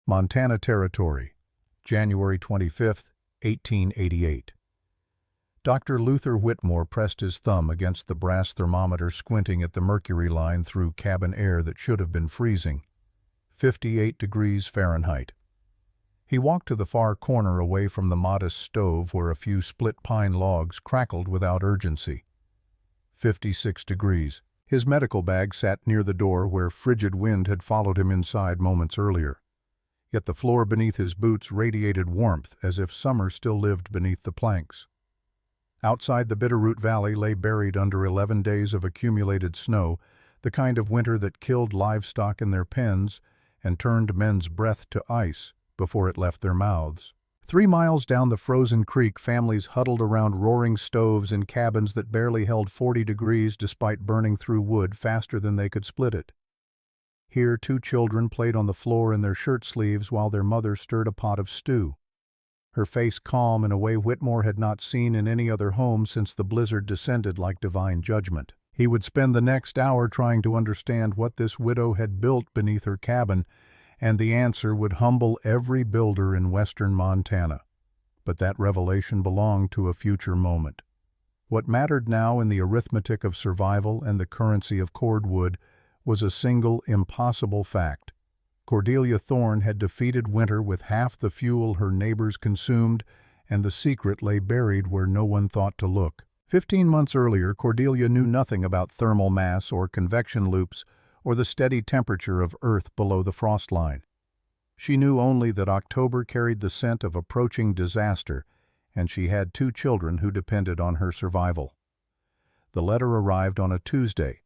Montana Territory, January 25, 1888. Dr. Luther Whitmore pressed his thumb against the brass thermometer, squinting at the mercury line through cabin air that should have been freezing. 58 degrees Fahrenheit. He walked to the far corner away from the modest stove where a few split pine logs crackled without urgency. 56 degrees. His medical bag sat near the door where frigid wind had followed him inside moments earlier. Yet the floor beneath his boots radiated warmth as if summer still lived beneath the planks. Outside, the Bitterroot Valley lay buried under 11 days of accumulated snow, the kind of winter that killed livestock in their pens and turned men's breath to ice before it left their mouths. 3 miles down the frozen creek, families huddled around roaring stoves in cabins that barely held 40 degrees despite burning through wood faster than they could split it. Here, 2 children played on the floor in their shirt sleeves while their mother stirred a pot of stew. Her face calm in a way Whitmore had not seen in any other home since the blizzard descended like divine judgment. He would spend the next hour trying to understand what this widow had built beneath her cabin, and the answer would humble every builder in western Montana. But that revelation belonged to a future moment. What mattered now in the arithmetic of survival and the currency of cordwood was a single, impossible fact. Cordelia Thorne had defeated winter with half the fuel her neighbors consumed, and the secret lay buried where no one thought to look. 15 months earlier, Cordelia knew nothing about thermal mass or convection loops or the steady temperature of Earth below the frost line. She knew only that October carried the scent of approaching disaster, and she had 2 children who depended on her survival. The letter arrived on a Tuesday.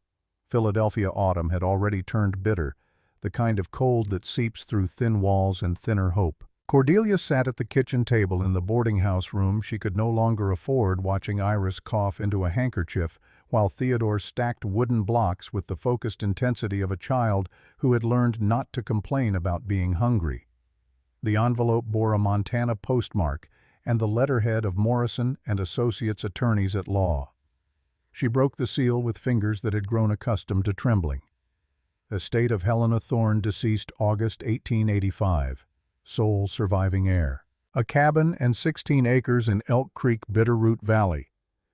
Philadelphia autumn had already turned bitter, the kind of cold that seeps through thin walls and thinner hope. Cordelia sat at the kitchen table in the boarding house room she could no longer afford, watching Iris cough into a handkerchief while Theodore stacked wooden blocks with the focused intensity of a child who had learned not to complain about being hungry. The envelope bore a Montana postmark and the letterhead of Morrison and Associates Attorneys at Law. She broke the seal with fingers that had grown accustomed to trembling. Estate of Helena Thorne, deceased August 1885. Sole surviving heir. A cabin and 16 acres in Elk Creek, Bitterroot Valley.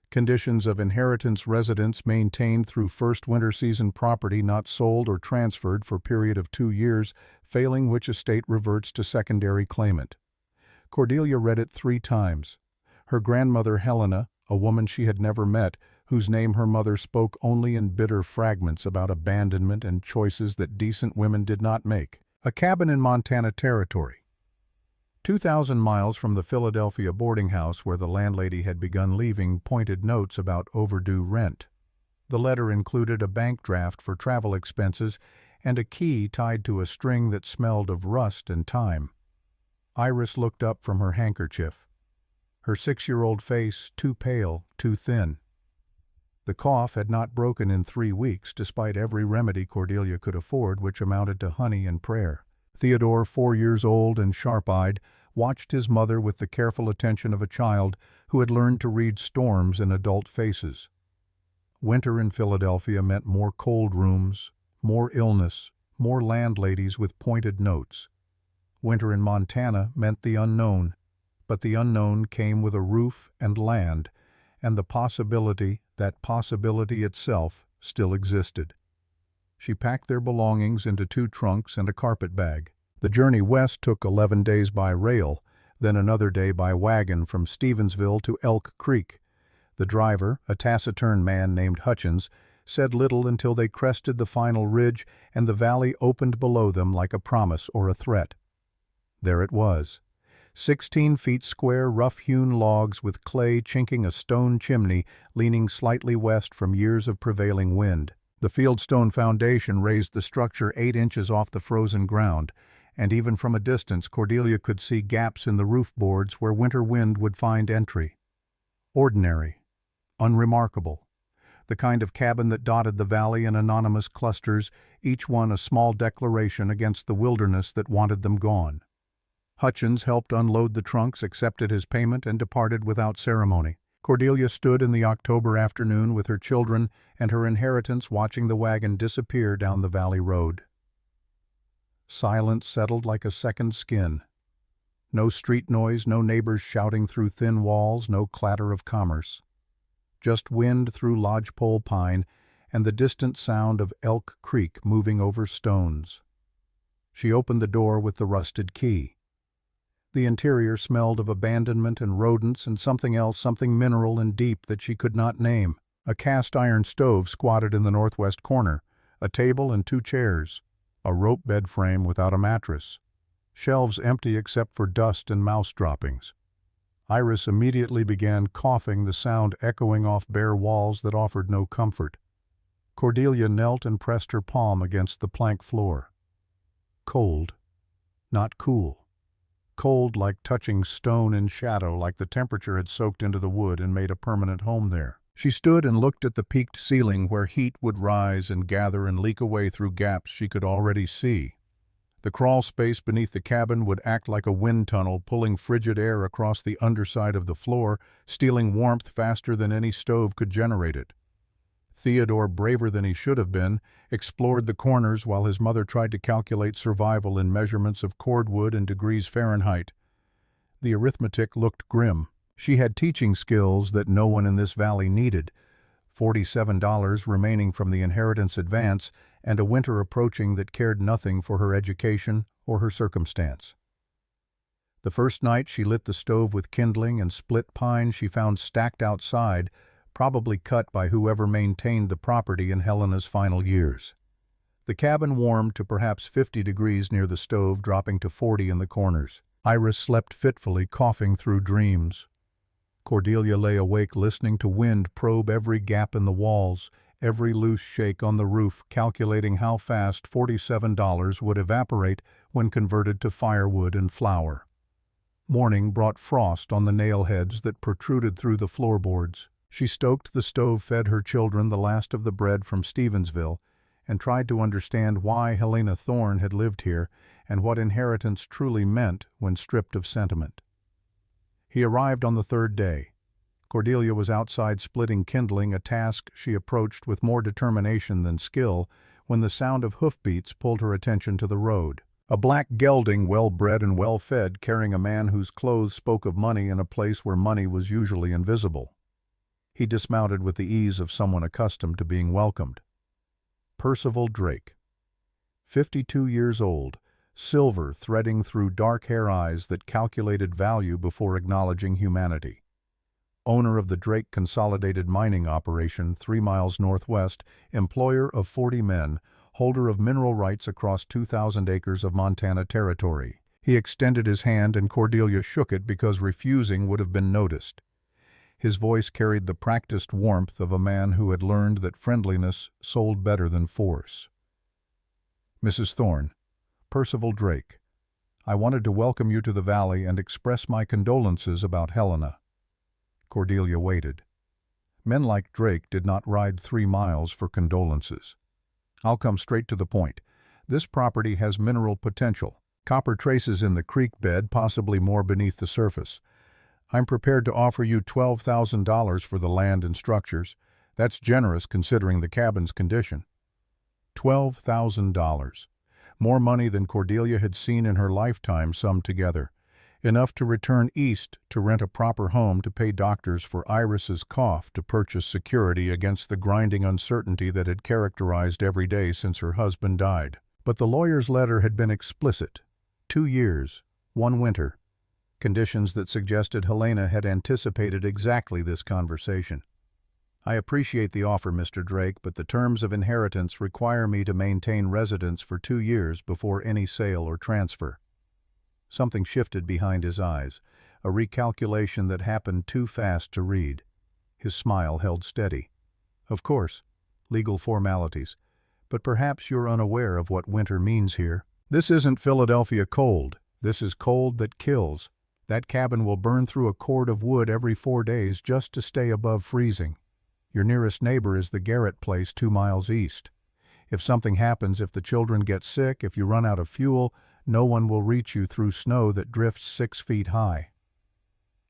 Conditions of inheritance: residence maintained through first winter season, property not sold or transferred for period of 2 years, failing which estate reverts to secondary claimant. Cordelia read it 3 times. Her grandmother Helena, a woman she had never met, whose name her mother spoke only in bitter fragments about abandonment and choices that decent women did not make. A cabin in Montana Territory. 2,000 miles from the Philadelphia boarding house where the landlady had begun leaving pointed notes about overdue rent. The letter included a bank draft for travel expenses and a key tied to a string that smelled of rust and time. Iris looked up from her handkerchief. Her 6-year-old face too pale, too thin. The cough had not broken in 3 weeks, despite every remedy Cordelia could afford, which amounted to honey and prayer. Theodore, 4 years old and sharp-eyed, watched his mother with the careful attention of a child who had learned to read storms in adult faces. Winter in Philadelphia meant more cold rooms, more illness, more landladies with pointed notes. Winter in Montana meant the unknown, but the unknown came with a roof and land, and the possibility that possibility itself still existed. She packed their belongings into 2 trunks and a carpet bag. The journey west took 11 days by rail, then another day by wagon from Stevensville to Elk Creek. The driver, a taciturn man named Hutchins, said little until they crested the final ridge and the valley opened below them like a promise or a threat. There it was. 16 feet square, rough-hewn logs with clay chinking a stone chimney leaning slightly west from years of prevailing wind. The fieldstone foundation raised the structure 8 inches off the frozen ground, and even from a distance Cordelia could see gaps in the roof boards where winter wind would find entry. Ordinary. Unremarkable. The kind of cabin that dotted the valley in anonymous clusters, each one a small declaration against the wilderness that wanted them gone. Hutchins helped unload the trunks, accepted his payment, and departed without ceremony. Cordelia stood in the October afternoon with her children and her inheritance, watching the wagon disappear down the valley road. Silence settled like a second skin. No street noise, no neighbors shouting through thin walls, no clatter of commerce. Just wind through lodgepole pine and the distant sound of Elk Creek moving over stones. She opened the door with the rusted key. The interior smelled of abandonment and rodents and something else, something mineral and deep that she could not name. A cast-iron stove squatted in the northwest corner, a table and 2 chairs, a rope bed frame without a mattress, shelves empty except for dust and mouse droppings. Iris immediately began coughing, the sound echoing off bare walls that offered no comfort. Cordelia knelt and pressed her palm against the plank floor. Cold, not cool. Cold like touching stone in shadow, like the temperature had soaked into the wood and made a permanent home there. She stood and looked at the peaked ceiling where heat would rise and gather and leak away through gaps she could already see. The crawl space beneath the cabin would act like a wind tunnel, pulling frigid air across the underside of the floor, stealing warmth faster than any stove could generate it. Theodore, braver than he should have been, explored the corners while his mother tried to calculate survival in measurements of cordwood and degrees Fahrenheit. The arithmetic looked grim. She had teaching skills that no one in this valley needed, $47 remaining from the inheritance advance, and a winter approaching that cared nothing for her education or her circumstance. The first night she lit the stove with kindling and split pine she found stacked outside, probably cut by whoever maintained the property in Helena's final years. The cabin warmed to perhaps 50 degrees near the stove, dropping to 40 in the corners. Iris slept fitfully, coughing through dreams. Cordelia lay awake listening to wind probe every gap in the walls, every loose shake on the roof, calculating how fast $47 would evaporate when converted to firewood and flour. Morning brought frost on the nail heads that protruded through the floorboards. She stoked the stove, fed her children the last of the bread from Stevensville, and tried to understand why Helena Thorne had lived here and what inheritance truly meant when stripped of sentiment. He arrived on the 3rd day. Cordelia was outside splitting kindling, a task she approached with more determination than skill, when the sound of hoofbeats pulled her attention to the road. A black gelding, well-bred and well-fed, carrying a man whose clothes spoke of money in a place where money was usually invisible. He dismounted with the ease of someone accustomed to being welcomed. Percival Drake. 52 years old, silver threading through dark hair, eyes that calculated value before acknowledging humanity. Owner of the Drake Consolidated Mining Operation 3 miles northwest, employer of 40 men, holder of mineral rights across 2,000 acres of Montana territory. He extended his hand and Cordelia shook it because refusing would have been noticed. His voice carried the practiced warmth of a man who had learned that friendliness sold better than force. Mrs. Thorne, Percival Drake, I wanted to welcome you to the valley and express my condolences about Helena. Cordelia waited. Men like Drake did not ride 3 miles for condolences. I'll come straight to the point. This property has mineral potential. Copper traces in the creek bed, possibly more beneath the surface. I'm prepared to offer you $12,000 for the land and structures. That's generous considering the cabin's condition. $12,000. More money than Cordelia had seen in her lifetime summed together. Enough to return east to rent a proper home, to pay doctors for Iris's cough, to purchase security against the grinding uncertainty that had characterized every day since her husband died. But the lawyer's letter had been explicit. 2 years, 1 winter. Conditions that suggested Helena had anticipated exactly this conversation. I appreciate the offer, Mr. Drake, but the terms of inheritance require me to maintain residence for 2 years before any sale or transfer. Something shifted behind his eyes, a recalculation that happened too fast to read. His smile held steady. Of course, legal formalities, but perhaps you're unaware of what winter means here. This isn't Philadelphia cold. This is cold that kills. That cabin will burn through a cord of wood every 4 days just to stay above freezing. Your nearest neighbor is the Garrett place 2 miles east. If something happens, if the children get sick, if you run out of fuel, no one will reach you through snow that drifts 6 feet high.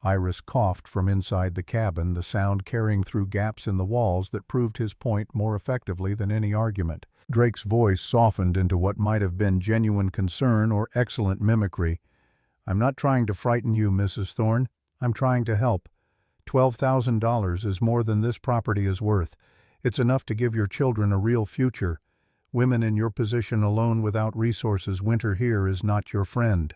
Iris coughed from inside the cabin, the sound carrying through gaps in the walls that proved his point more effectively than any argument. Drake's voice softened into what might have been genuine concern or excellent mimicry. "I'm not trying to frighten you, Mrs. Thorne. I'm trying to help. $12,000 is more than this property is worth. It's enough to give your children a real future. Women in your position alone without resources, winter here is not your friend."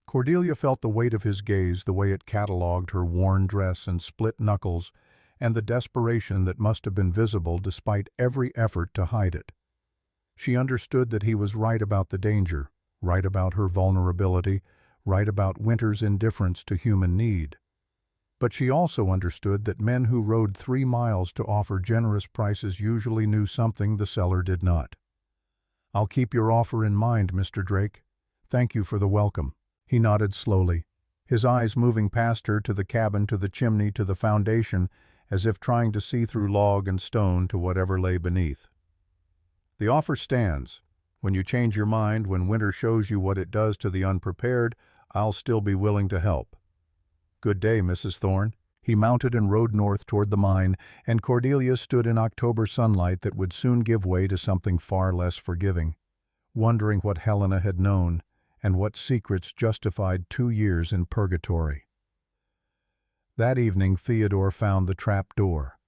Cordelia felt the weight of his gaze, the way it catalogued her worn dress and split knuckles, and the desperation that must have been visible despite every effort to hide it. She understood that he was right about the danger, right about her vulnerability, right about winter's indifference to human need. But she also understood that men who rode 3 miles to offer generous prices usually knew something the seller did not. "I'll keep your offer in mind, Mr. Drake. Thank you for the welcome." He nodded slowly, his eyes moving past her to the cabin, to the chimney, to the foundation, as if trying to see through log and stone to whatever lay beneath. "The offer stands. When you change your mind, when winter shows you what it does to the unprepared, I'll still be willing to help. Good day, Mrs. Thorne." He mounted and rode north toward the mine, and Cordelia stood in October sunlight that would soon give way to something far less forgiving, wondering what Helena had known, and what secrets justified 2 years in purgatory. That evening Theodore found the trap door.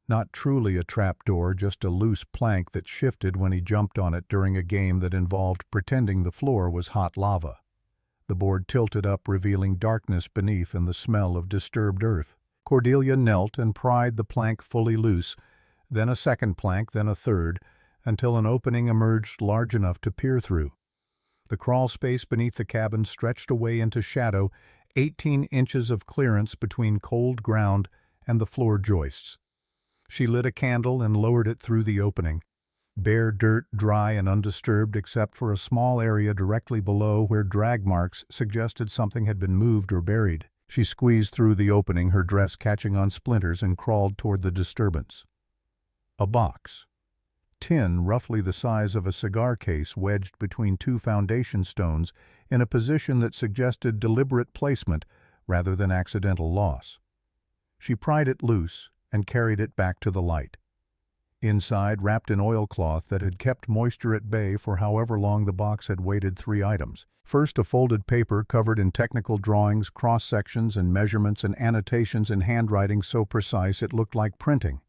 Not truly a trap door, just a loose plank that shifted when he jumped on it during a game that involved pretending the floor was hot lava. The board tilted up, revealing darkness beneath and the smell of disturbed earth. Cordelia knelt and pried the plank fully loose, then a second plank, then a third, until an opening emerged large enough to peer through. The crawl space beneath the cabin stretched away into shadow, 18 inches of clearance between cold ground and the floor joists. She lit a candle and lowered it through the opening. Bare dirt, dry and undisturbed except for a small area directly below where drag marks suggested something had been moved or buried. She squeezed through the opening, her dress catching on splinters, and crawled toward the disturbance. A box. Tin, roughly the size of a cigar case, wedged between 2 foundation stones in a position that suggested deliberate placement rather than accidental loss. She pried it loose and carried it back to the light. Inside, wrapped in oilcloth that had kept moisture at bay for however long the box had waited, 3 items. First, a folded paper covered in technical drawings, cross-sections and measurements and annotations in handwriting so precise it looked like printing.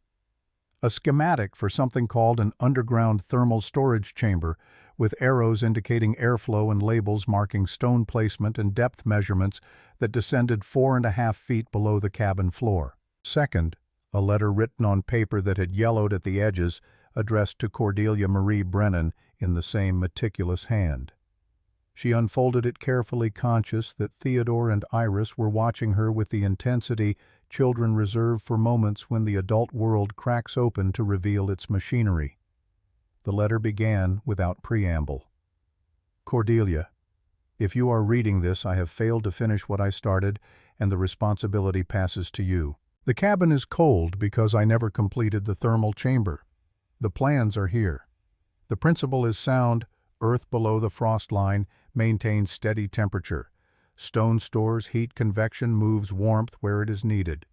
A schematic for something called an underground thermal storage chamber, with arrows indicating airflow and labels marking stone placement and depth measurements that descended 4.5 feet below the cabin floor. Second, a letter written on paper that had yellowed at the edges, addressed to Cordelia Marie Brennan in the same meticulous hand. She unfolded it carefully, conscious that Theodore and Iris were watching her with the intensity children reserve for moments when the adult world cracks open to reveal its machinery. The letter began without preamble. "Cordelia, if you are reading this, I have failed to finish what I started, and the responsibility passes to you. The cabin is cold because I never completed the thermal chamber. The plans are here. The principle is sound. Earth below the frost line maintains steady temperature. Stone stores heat, convection moves warmth where it is needed.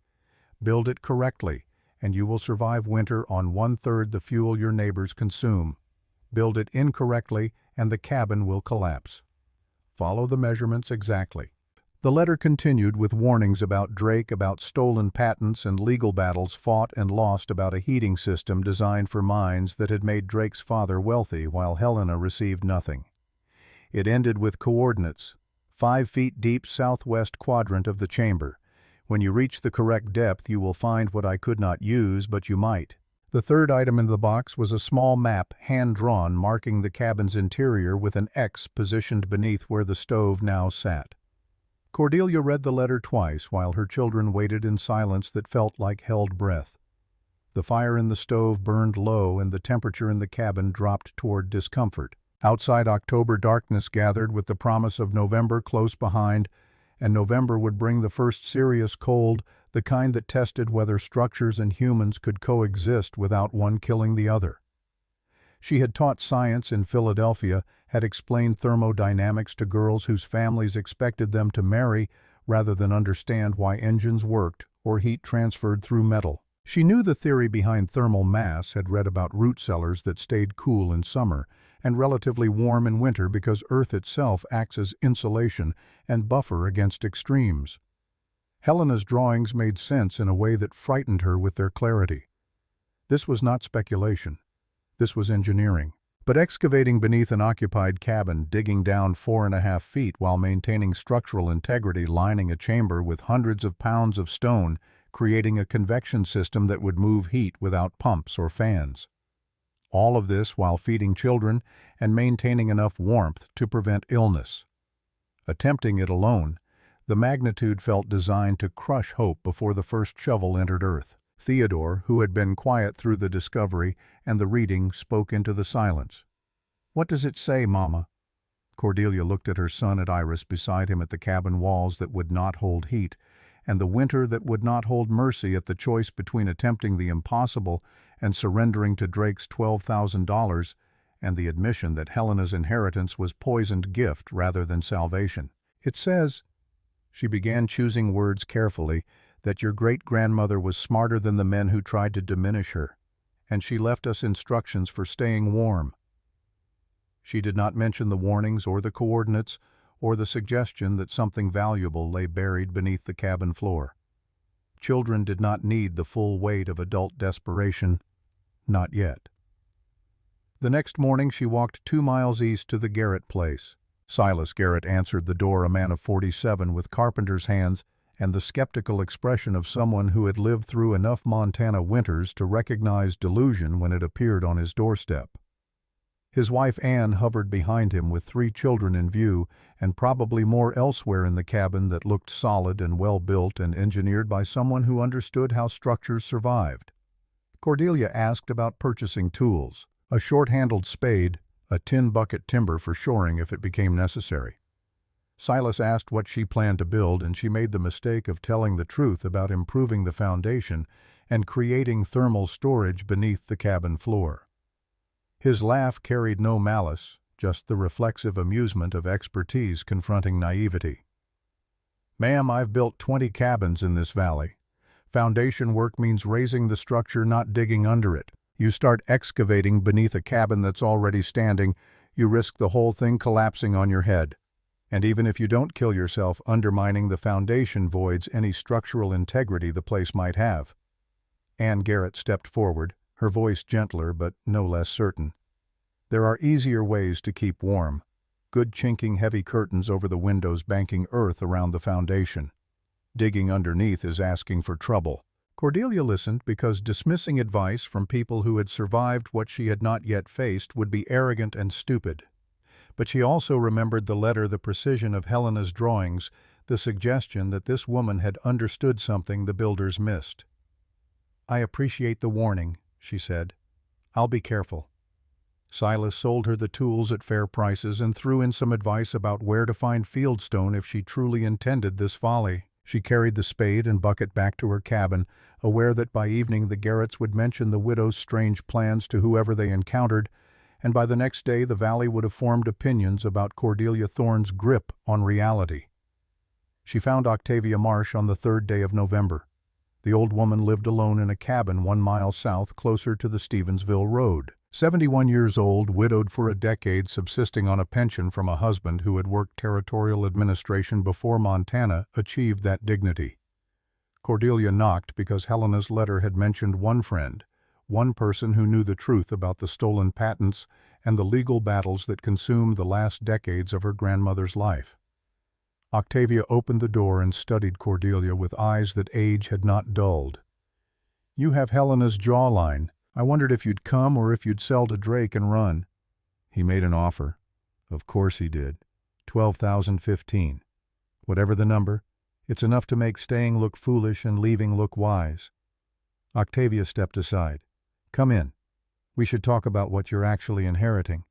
Build it correctly, and you will survive winter on 1/3 the fuel your neighbors consume. Build it incorrectly, and the cabin will collapse. Follow the measurements exactly." The letter continued with warnings about Drake, about stolen patents and legal battles fought and lost about a heating system designed for mines that had made Drake's father wealthy while Helena received nothing. It ended with coordinates: 5 feet deep southwest quadrant of the chamber. When you reach the correct depth, you will find what I could not use, but you might. The third item in the box was a small map, hand-drawn, marking the cabin's interior with an X positioned beneath where the stove now sat. Cordelia read the letter twice while her children waited in silence that felt like held breath. The fire in the stove burned low and the temperature in the cabin dropped toward discomfort. Outside, October darkness gathered with the promise of November close behind, and November would bring the first serious cold, the kind that tested whether structures and humans could coexist without one killing the other. She had taught science in Philadelphia, had explained thermodynamics to girls whose families expected them to marry rather than understand why engines worked or heat transferred through metal. She knew the theory behind thermal mass, had read about root cellars that stayed cool in summer and relatively warm in winter because Earth itself acts as insulation and buffer against extremes. Helena's drawings made sense in a way that frightened her with their clarity. This was not speculation. This was engineering. But excavating beneath an occupied cabin, digging down 4.5 feet while maintaining structural integrity, lining a chamber with hundreds of pounds of stone, creating a convection system that would move heat without pumps or fans. All of this while feeding children and maintaining enough warmth to prevent illness. Attempting it alone, the magnitude felt designed to crush hope before the first shovel entered Earth. Theodore, who had been quiet through the discovery and the reading, spoke into the silence. "What does it say, Mama?" Cordelia looked at her son at Iris beside him at the cabin walls that would not hold heat, and the winter that would not hold mercy at the choice between attempting the impossible and surrendering to Drake's $12,000 and the admission that Helena's inheritance was poisoned gift rather than salvation. "It says," she began, choosing words carefully, "that your great-grandmother was smarter than the men who tried to diminish her, and she left us instructions for staying warm." She did not mention the warnings or the coordinates or the suggestion that something valuable lay buried beneath the cabin floor. Children did not need the full weight of adult desperation, not yet. The next morning she walked 2 miles east to the Garrett place. Silas Garrett answered the door, a man of 47 with carpenter's hands and the skeptical expression of someone who had lived through enough Montana winters to recognize delusion when it appeared on his doorstep. His wife Anne hovered behind him with 3 children in view, and probably more elsewhere in the cabin that looked solid and well-built and engineered by someone who understood how structures survived. Cordelia asked about purchasing tools, a short-handled spade, a tin bucket timber for shoring if it became necessary. Silas asked what she planned to build, and she made the mistake of telling the truth about improving the foundation and creating thermal storage beneath the cabin floor. His laugh carried no malice, just the reflexive amusement of expertise confronting naivety. "Ma'am, I've built 20 cabins in this valley. Foundation work means raising the structure, not digging under it. You start excavating beneath a cabin that's already standing, you risk the whole thing collapsing on your head. And even if you don't kill yourself, undermining the foundation voids any structural integrity the place might have." Anne Garrett stepped forward, her voice gentler but no less certain. "There are easier ways to keep warm. Good chinking heavy curtains over the windows banking earth around the foundation. Digging underneath is asking for trouble." Cordelia listened because dismissing advice from people who had survived what she had not yet faced would be arrogant and stupid. But she also remembered the letter, the precision of Helena's drawings, the suggestion that this woman had understood something the builders missed. "I appreciate the warning," she said. "I'll be careful." Silas sold her the tools at fair prices and threw in some advice about where to find fieldstone if she truly intended this folly. She carried the spade and bucket back to her cabin, aware that by evening the Garretts would mention the widow's strange plans to whoever they encountered, and by the next day the valley would have formed opinions about Cordelia Thorne's grip on reality. She found Octavia Marsh on the 3rd day of November. The old woman lived alone in a cabin 1 mile south, closer to the Stevensville Road. 71 years old, widowed for a decade, subsisting on a pension from a husband who had worked territorial administration before Montana achieved that dignity. Cordelia knocked because Helena's letter had mentioned one friend, one person who knew the truth about the stolen patents and the legal battles that consumed the last decades of her grandmother's life. Octavia opened the door and studied Cordelia with eyes that age had not dulled. "You have Helena's jawline. I wondered if you'd come or if you'd sell to Drake and run." He made an offer. Of course he did. 12,015. Whatever the number, it's enough to make staying look foolish and leaving look wise. Octavia stepped aside. "Come in. We should talk about what you're actually inheriting."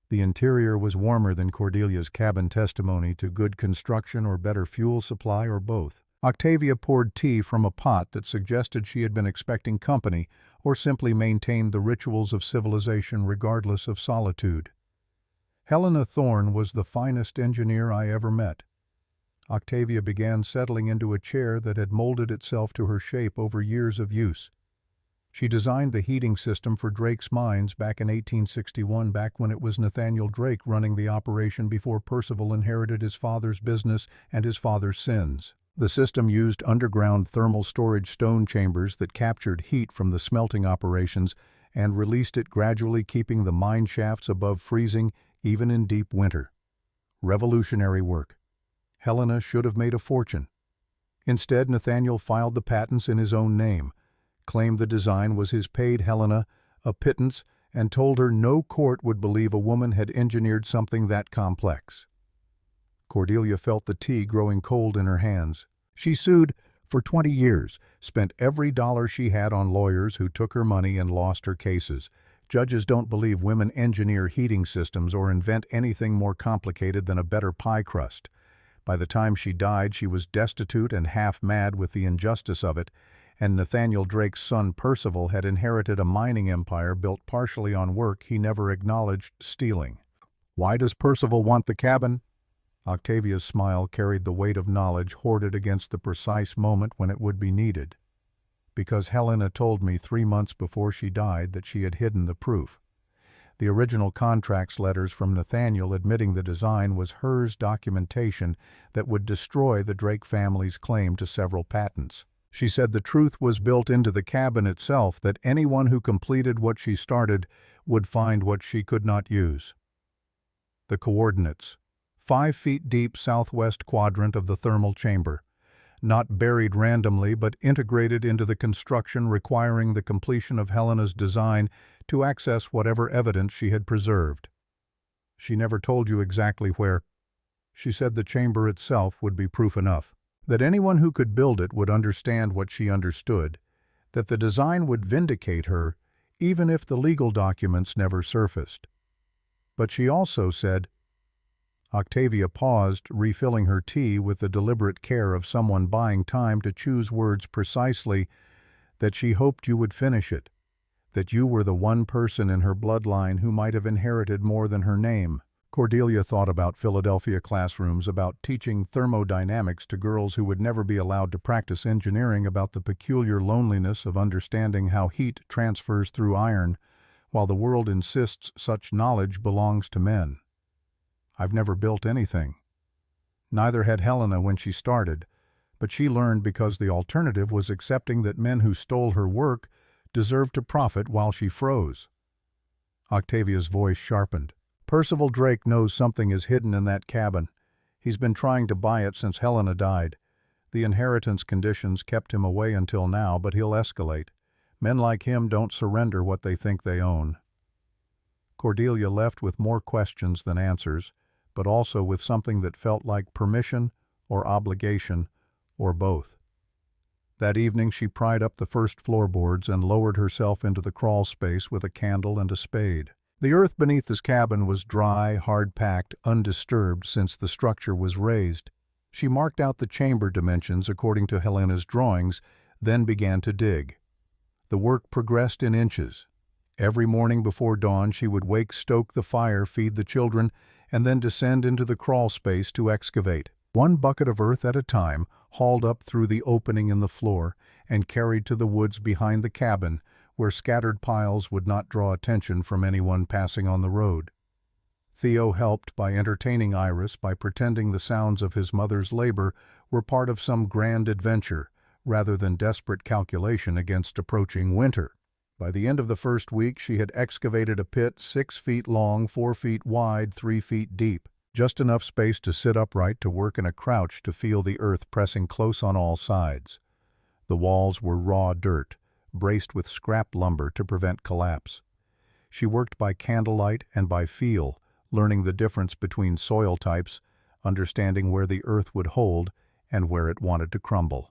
The interior was warmer than Cordelia's cabin testimony to good construction or better fuel supply or both. Octavia poured tea from a pot that suggested she had been expecting company or simply maintained the rituals of civilization regardless of solitude. "Helena Thorne was the finest engineer I ever met." Octavia began settling into a chair that had molded itself to her shape over years of use. She designed the heating system for Drake's mines back in 1861, back when it was Nathaniel Drake running the operation before Percival inherited his father's business and his father's sins. The system used underground thermal storage stone chambers that captured heat from the smelting operations and released it gradually, keeping the mine shafts above freezing even in deep winter. Revolutionary work. Helena should have made a fortune. Instead, Nathaniel filed the patents in his own name, claimed the design was his, paid Helena a pittance, and told her no court would believe a woman had engineered something that complex. Cordelia felt the tea growing cold in her hands. She sued for 20 years, spent every dollar she had on lawyers who took her money and lost her cases. Judges don't believe women engineer heating systems or invent anything more complicated than a better pie crust. By the time she died, she was destitute and half-mad with the injustice of it, and Nathaniel Drake's son Percival had inherited a mining empire built partially on work he never acknowledged stealing. Why does Percival want the cabin? Octavia's smile carried the weight of knowledge hoarded against the precise moment when it would be needed. Because Helena told me 3 months before she died that she had hidden the proof. The original contract's letters from Nathaniel admitting the design was hers documentation that would destroy the Drake family's claim to several patents. She said the truth was built into the cabin itself, that anyone who completed what she started would find what she could not use. The coordinates. 5 feet deep southwest quadrant of the thermal chamber. Not buried randomly, but integrated into the construction, requiring the completion of Helena's design to access whatever evidence she had preserved. She never told you exactly where. She said the chamber itself would be proof enough, that anyone who could build it would understand what she understood, that the design would vindicate her, even if the legal documents never surfaced. But she also said— Octavia paused, refilling her tea with the deliberate care of someone buying time to choose words precisely, that she hoped you would finish it, that you were the one person in her bloodline who might have inherited more than her name. Cordelia thought about Philadelphia classrooms, about teaching thermodynamics to girls who would never be allowed to practice engineering, about the peculiar loneliness of understanding how heat transfers through iron, while the world insists such knowledge belongs to men. I've never built anything. Neither had Helena when she started, but she learned because the alternative was accepting that men who stole her work deserved to profit while she froze. Octavia's voice sharpened. Percival Drake knows something is hidden in that cabin. He's been trying to buy it since Helena died. The inheritance conditions kept him away until now, but he'll escalate. Men like him don't surrender what they think they own. Cordelia left with more questions than answers, but also with something that felt like permission or obligation, or both. That evening she pried up the first floorboards and lowered herself into the crawl space with a candle and a spade. The earth beneath this cabin was dry, hard-packed, undisturbed since the structure was raised. She marked out the chamber dimensions according to Helena's drawings, then began to dig. The work progressed in inches. Every morning before dawn she would wake, stoke the fire, feed the children, and then descend into the crawl space to excavate. 1 bucket of earth at a time, hauled up through the opening in the floor and carried to the woods behind the cabin, where scattered piles would not draw attention from anyone passing on the road. Theo helped by entertaining Iris by pretending the sounds of his mother's labor were part of some grand adventure, rather than desperate calculation against approaching winter. By the end of the first week she had excavated a pit 6 feet long, 4 feet wide, 3 feet deep, just enough space to sit upright, to work in a crouch, to feel the earth pressing close on all sides. The walls were raw dirt, braced with scrap lumber to prevent collapse. She worked by candlelight and by feel, learning the difference between soil types, understanding where the earth would hold and where it wanted to crumble.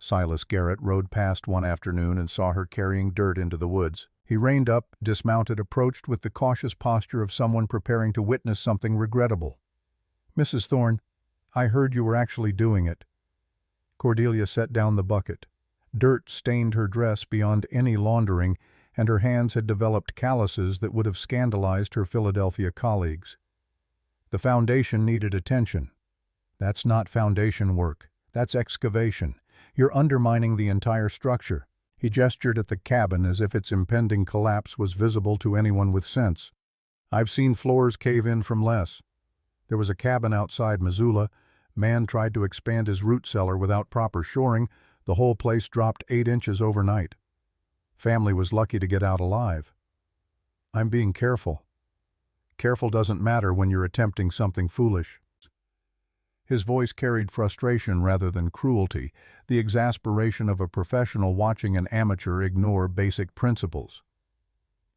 Silas Garrett rode past one afternoon and saw her carrying dirt into the woods. He reined up, dismounted, approached with the cautious posture of someone preparing to witness something regrettable. "Mrs. Thorne, I heard you were actually doing it." Cordelia set down the bucket. Dirt stained her dress beyond any laundering, and her hands had developed calluses that would have scandalized her Philadelphia colleagues. The foundation needed attention. "That's not foundation work. That's excavation. You're undermining the entire structure." He gestured at the cabin as if its impending collapse was visible to anyone with sense. "I've seen floors cave in from less. There was a cabin outside Missoula. Man tried to expand his root cellar without proper shoring. The whole place dropped 8 inches overnight. Family was lucky to get out alive. I'm being careful. Careful doesn't matter when you're attempting something foolish." His voice carried frustration rather than cruelty, the exasperation of a professional watching an amateur ignore basic principles.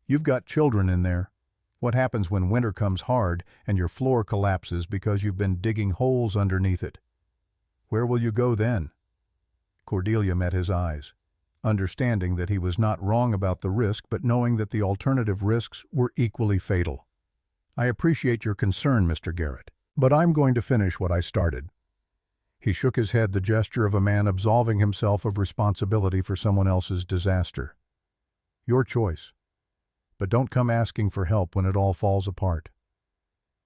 "You've got children in there. What happens when winter comes hard and your floor collapses because you've been digging holes underneath it? Where will you go then?" Cordelia met his eyes, understanding that he was not wrong about the risk but knowing that the alternative risks were equally fatal. "I appreciate your concern, Mr. Garrett, but I'm going to finish what I started." He shook his head, the gesture of a man absolving himself of responsibility for someone else's disaster. "Your choice. But don't come asking for help when it all falls apart."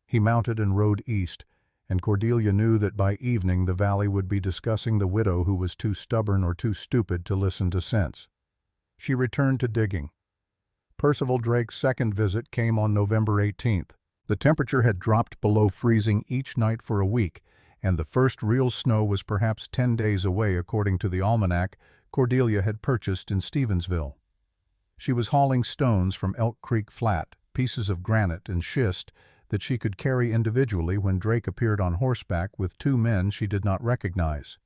He mounted and rode east, and Cordelia knew that by evening the valley would be discussing the widow who was too stubborn or too stupid to listen to sense. She returned to digging. Percival Drake's second visit came on November 18th. The temperature had dropped below freezing each night for a week, and the first real snow was perhaps 10 days away according to the almanac Cordelia had purchased in Stevensville. She was hauling stones from Elk Creek Flat, pieces of granite and schist that she could carry individually when Drake appeared on horseback with 2 men she did not recognize.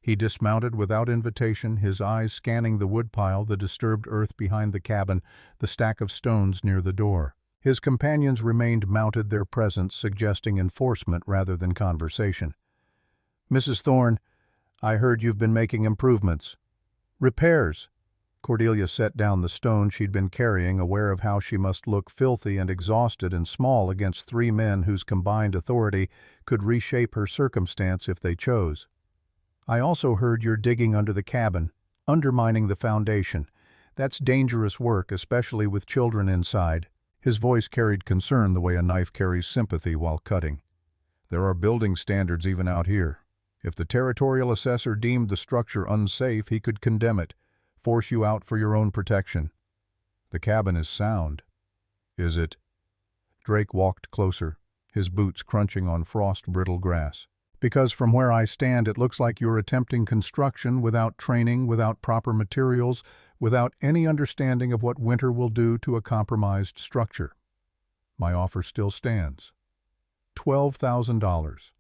He dismounted without invitation, his eyes scanning the woodpile, the disturbed earth behind the cabin, the stack of stones near the door. His companions remained mounted, their presence suggesting enforcement rather than conversation. "Mrs. Thorne, I heard you've been making improvements." "Repairs." Cordelia set down the stone she'd been carrying, aware of how she must look filthy and exhausted and small against 3 men whose combined authority could reshape her circumstance if they chose. "I also heard you're digging under the cabin, undermining the foundation. That's dangerous work, especially with children inside." His voice carried concern the way a knife carries sympathy while cutting. "There are building standards even out here. If the territorial assessor deemed the structure unsafe, he could condemn it, force you out for your own protection. The cabin is sound." "Is it?" Drake walked closer, his boots crunching on frost-brittle grass. "Because from where I stand it looks like you're attempting construction without training, without proper materials, without any understanding of what winter will do to a compromised structure. My offer still stands. $12,000.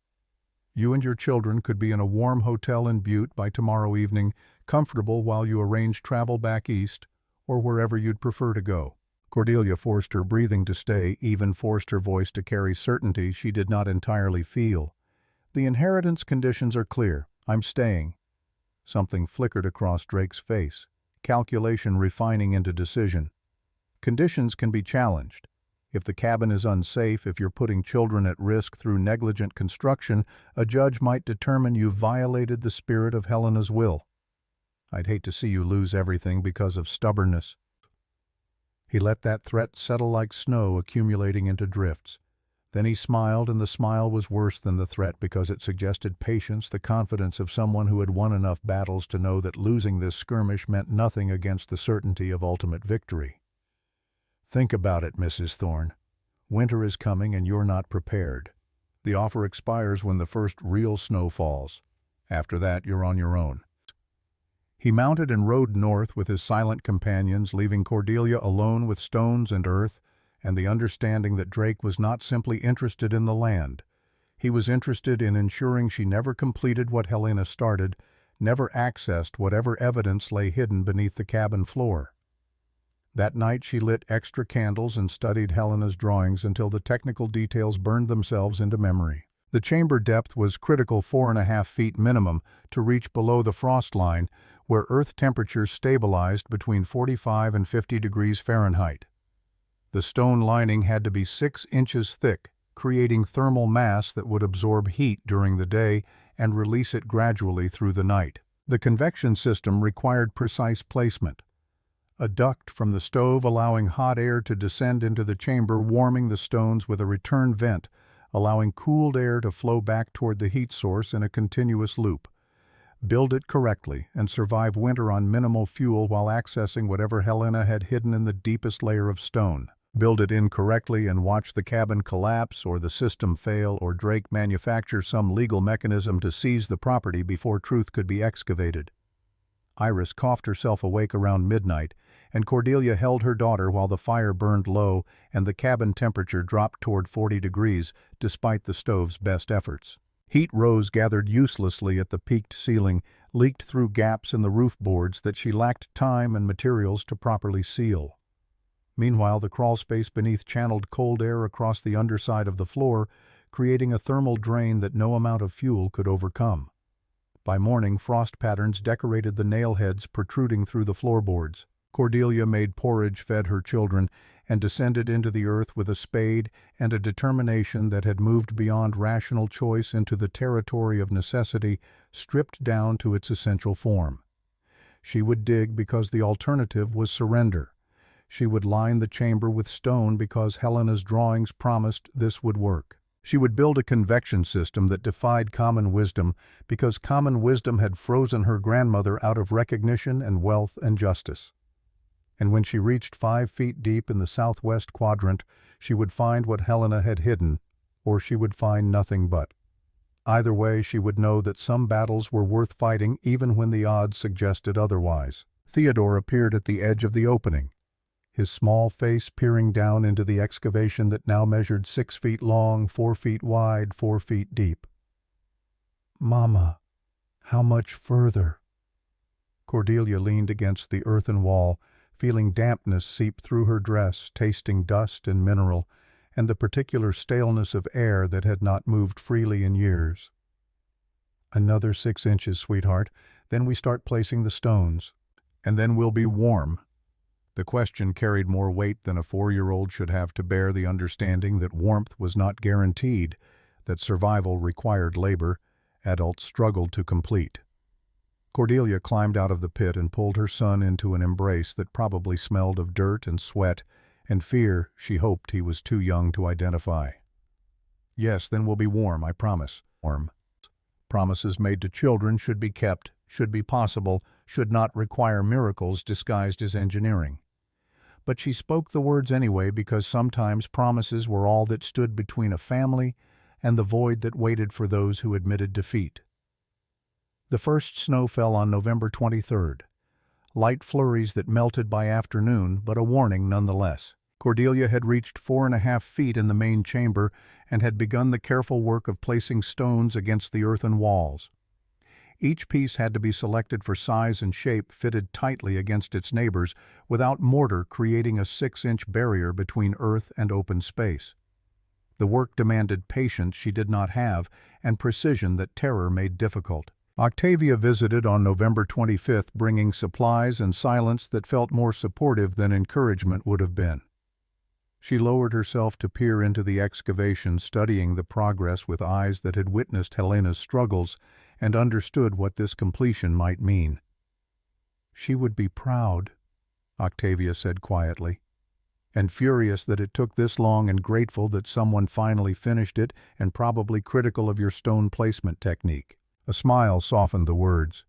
You and your children could be in a warm hotel in Butte by tomorrow evening, comfortable while you arrange travel back east, or wherever you'd prefer to go." Cordelia forced her breathing to stay, even forced her voice to carry certainty she did not entirely feel. "The inheritance conditions are clear. I'm staying." Something flickered across Drake's face, calculation refining into decision. "Conditions can be challenged. If the cabin is unsafe, if you're putting children at risk through negligent construction, a judge might determine you've violated the spirit of Helena's will. I'd hate to see you lose everything because of stubbornness." He let that threat settle like snow accumulating into drifts. Then he smiled, and the smile was worse than the threat because it suggested patience, the confidence of someone who had won enough battles to know that losing this skirmish meant nothing against the certainty of ultimate victory. "Think about it, Mrs. Thorne. Winter is coming and you're not prepared. The offer expires when the first real snow falls. After that, you're on your own." He mounted and rode north with his silent companions, leaving Cordelia alone with stones and earth, and the understanding that Drake was not simply interested in the land. He was interested in ensuring she never completed what Helena started, never accessed whatever evidence lay hidden beneath the cabin floor. That night she lit extra candles and studied Helena's drawings until the technical details burned themselves into memory. The chamber depth was critical 4.5 feet minimum to reach below the frost line, where earth temperatures stabilized between 45 and 50 degrees Fahrenheit. The stone lining had to be 6 inches thick, creating thermal mass that would absorb heat during the day and release it gradually through the night. The convection system required precise placement. A duct from the stove allowing hot air to descend into the chamber, warming the stones with a return vent, allowing cooled air to flow back toward the heat source in a continuous loop. build it correctly, and survive winter on minimal fuel while accessing whatever Helena had hidden in the deepest layer of stone. Build it incorrectly and watch the cabin collapse or the system fail or Drake manufacture some legal mechanism to seize the property before truth could be excavated. Iris coughed herself awake around midnight, and Cordelia held her daughter while the fire burned low and the cabin temperature dropped toward 40 degrees despite the stove's best efforts. Heat rose gathered uselessly at the peaked ceiling, leaked through gaps in the roof boards that she lacked time and materials to properly seal. Meanwhile, the crawlspace beneath channeled cold air across the underside of the floor, creating a thermal drain that no amount of fuel could overcome. By morning, frost patterns decorated the nail heads protruding through the floorboards. Cordelia made porridge, fed her children, and descended into the earth with a spade and a determination that had moved beyond rational choice into the territory of necessity, stripped down to its essential form. She would dig because the alternative was surrender. She would line the chamber with stone because Helena's drawings promised this would work. She would build a convection system that defied common wisdom because common wisdom had frozen her grandmother out of recognition and wealth and justice. And when she reached 5 feet deep in the southwest quadrant, she would find what Helena had hidden, or she would find nothing but. Either way, she would know that some battles were worth fighting even when the odds suggested otherwise. Theodore appeared at the edge of the opening, his small face peering down into the excavation that now measured 6 feet long, 4 feet wide, 4 feet deep. "Mama, how much further?" Cordelia leaned against the earthen wall, feeling dampness seep through her dress, tasting dust and mineral, and the particular staleness of air that had not moved freely in years. "Another 6 inches, sweetheart. Then we start placing the stones. And then we'll be warm." The question carried more weight than a 4-year-old should have to bear the understanding that warmth was not guaranteed, that survival required labor, adults struggled to complete. Cordelia climbed out of the pit and pulled her son into an embrace that probably smelled of dirt and sweat and fear she hoped he was too young to identify. "Yes, then we'll be warm, I promise." Warm. Promises made to children should be kept, should be possible, should not require miracles disguised as engineering. But she spoke the words anyway because sometimes promises were all that stood between a family and the void that waited for those who admitted defeat. The first snow fell on November 23rd. Light flurries that melted by afternoon, but a warning nonetheless. Cordelia had reached 4.5 feet in the main chamber and had begun the careful work of placing stones against the earthen walls. Each piece had to be selected for size and shape, fitted tightly against its neighbors, without mortar creating a 6-inch barrier between earth and open space. The work demanded patience she did not have and precision that terror made difficult. Octavia visited on November 25th, bringing supplies and silence that felt more supportive than encouragement would have been. She lowered herself to peer into the excavation, studying the progress with eyes that had witnessed Helena's struggles and understood what this completion might mean. "She would be proud," Octavia said quietly, "and furious that it took this long and grateful that someone finally finished it and probably critical of your stone placement technique." A smile softened the words.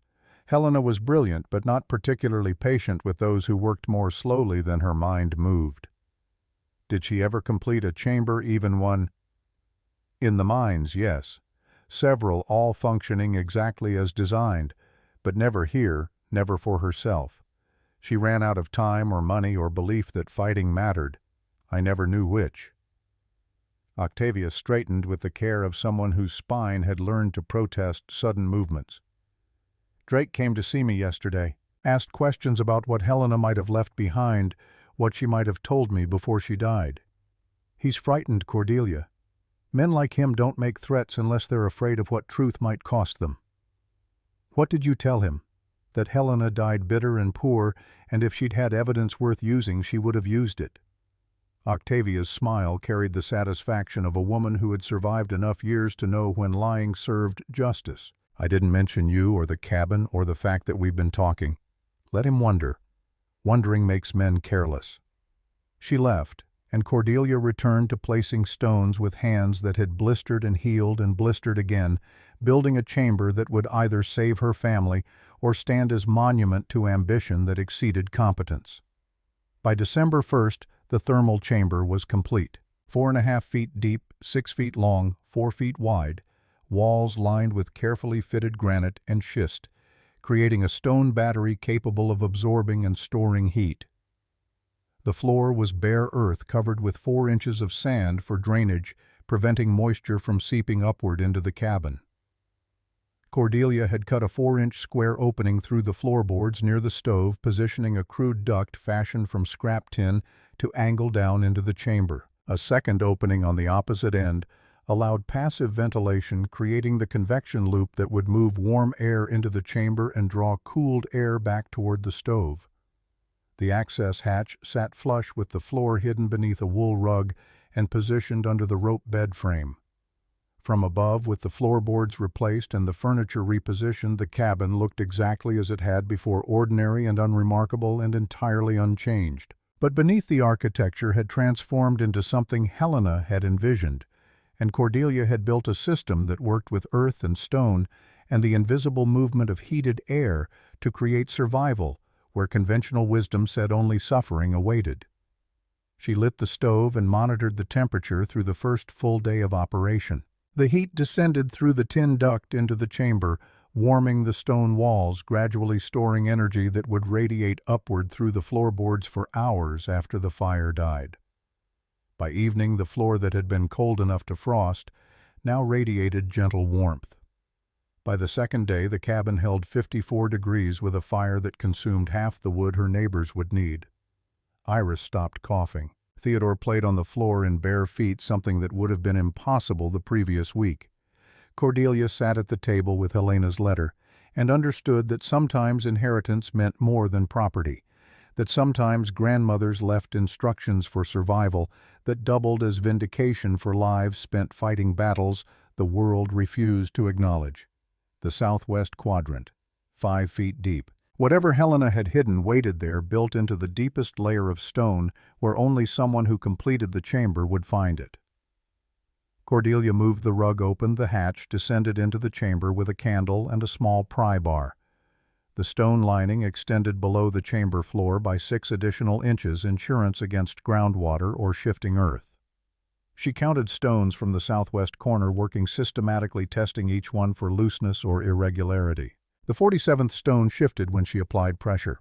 Helena was brilliant but not particularly patient with those who worked more slowly than her mind moved. Did she ever complete a chamber, even one? In the mines, yes. Several, all functioning exactly as designed, but never here, never for herself. She ran out of time or money or belief that fighting mattered. I never knew which. Octavia straightened with the care of someone whose spine had learned to protest sudden movements. "Drake came to see me yesterday, asked questions about what Helena might have left behind, what she might have told me before she died. He's frightened, Cordelia. Men like him don't make threats unless they're afraid of what truth might cost them." "What did you tell him?" "That Helena died bitter and poor, and if she'd had evidence worth using, she would have used it." Octavia's smile carried the satisfaction of a woman who had survived enough years to know when lying served justice. "I didn't mention you or the cabin or the fact that we've been talking. Let him wonder. Wondering makes men careless." She left, and Cordelia returned to placing stones with hands that had blistered and healed and blistered again, building a chamber that would either save her family or stand as monument to ambition that exceeded competence. By December 1st, the thermal chamber was complete. 4.5 feet deep, 6 feet long, 4 feet wide, walls lined with carefully fitted granite and schist, creating a stone battery capable of absorbing and storing heat. The floor was bare earth covered with 4 inches of sand for drainage, preventing moisture from seeping upward into the cabin. Cordelia had cut a 4-inch square opening through the floorboards near the stove, positioning a crude duct fashioned from scrap tin to angle down into the chamber. A second opening on the opposite end allowed passive ventilation, creating the convection loop that would move warm air into the chamber and draw cooled air back toward the stove. The access hatch sat flush with the floor hidden beneath a wool rug and positioned under the rope bed frame. From above, with the floorboards replaced and the furniture repositioned, the cabin looked exactly as it had before, ordinary and unremarkable and entirely unchanged. But beneath the architecture had transformed into something Helena had envisioned, and Cordelia had built a system that worked with earth and stone and the invisible movement of heated air to create survival where conventional wisdom said only suffering awaited. She lit the stove and monitored the temperature through the first full day of operation. The heat descended through the tin duct into the chamber, warming the stone walls, gradually storing energy that would radiate upward through the floorboards for hours after the fire died. By evening, the floor that had been cold enough to frost now radiated gentle warmth. By the second day, the cabin held 54 degrees with a fire that consumed half the wood her neighbors would need. Iris stopped coughing. Theodore played on the floor in bare feet, something that would have been impossible the previous week. Cordelia sat at the table with Helena's letter and understood that sometimes inheritance meant more than property, that sometimes grandmothers left instructions for survival that doubled as vindication for lives spent fighting battles the world refused to acknowledge. The southwest quadrant, 5 feet deep. Whatever Helena had hidden waited there, built into the deepest layer of stone, where only someone who completed the chamber would find it. Cordelia moved the rug open, the hatch, descended into the chamber with a candle and a small pry bar. The stone lining extended below the chamber floor by 6 additional inches, insurance against groundwater or shifting earth. She counted stones from the southwest corner, working systematically, testing each one for looseness or irregularity. The 47th stone shifted when she applied pressure.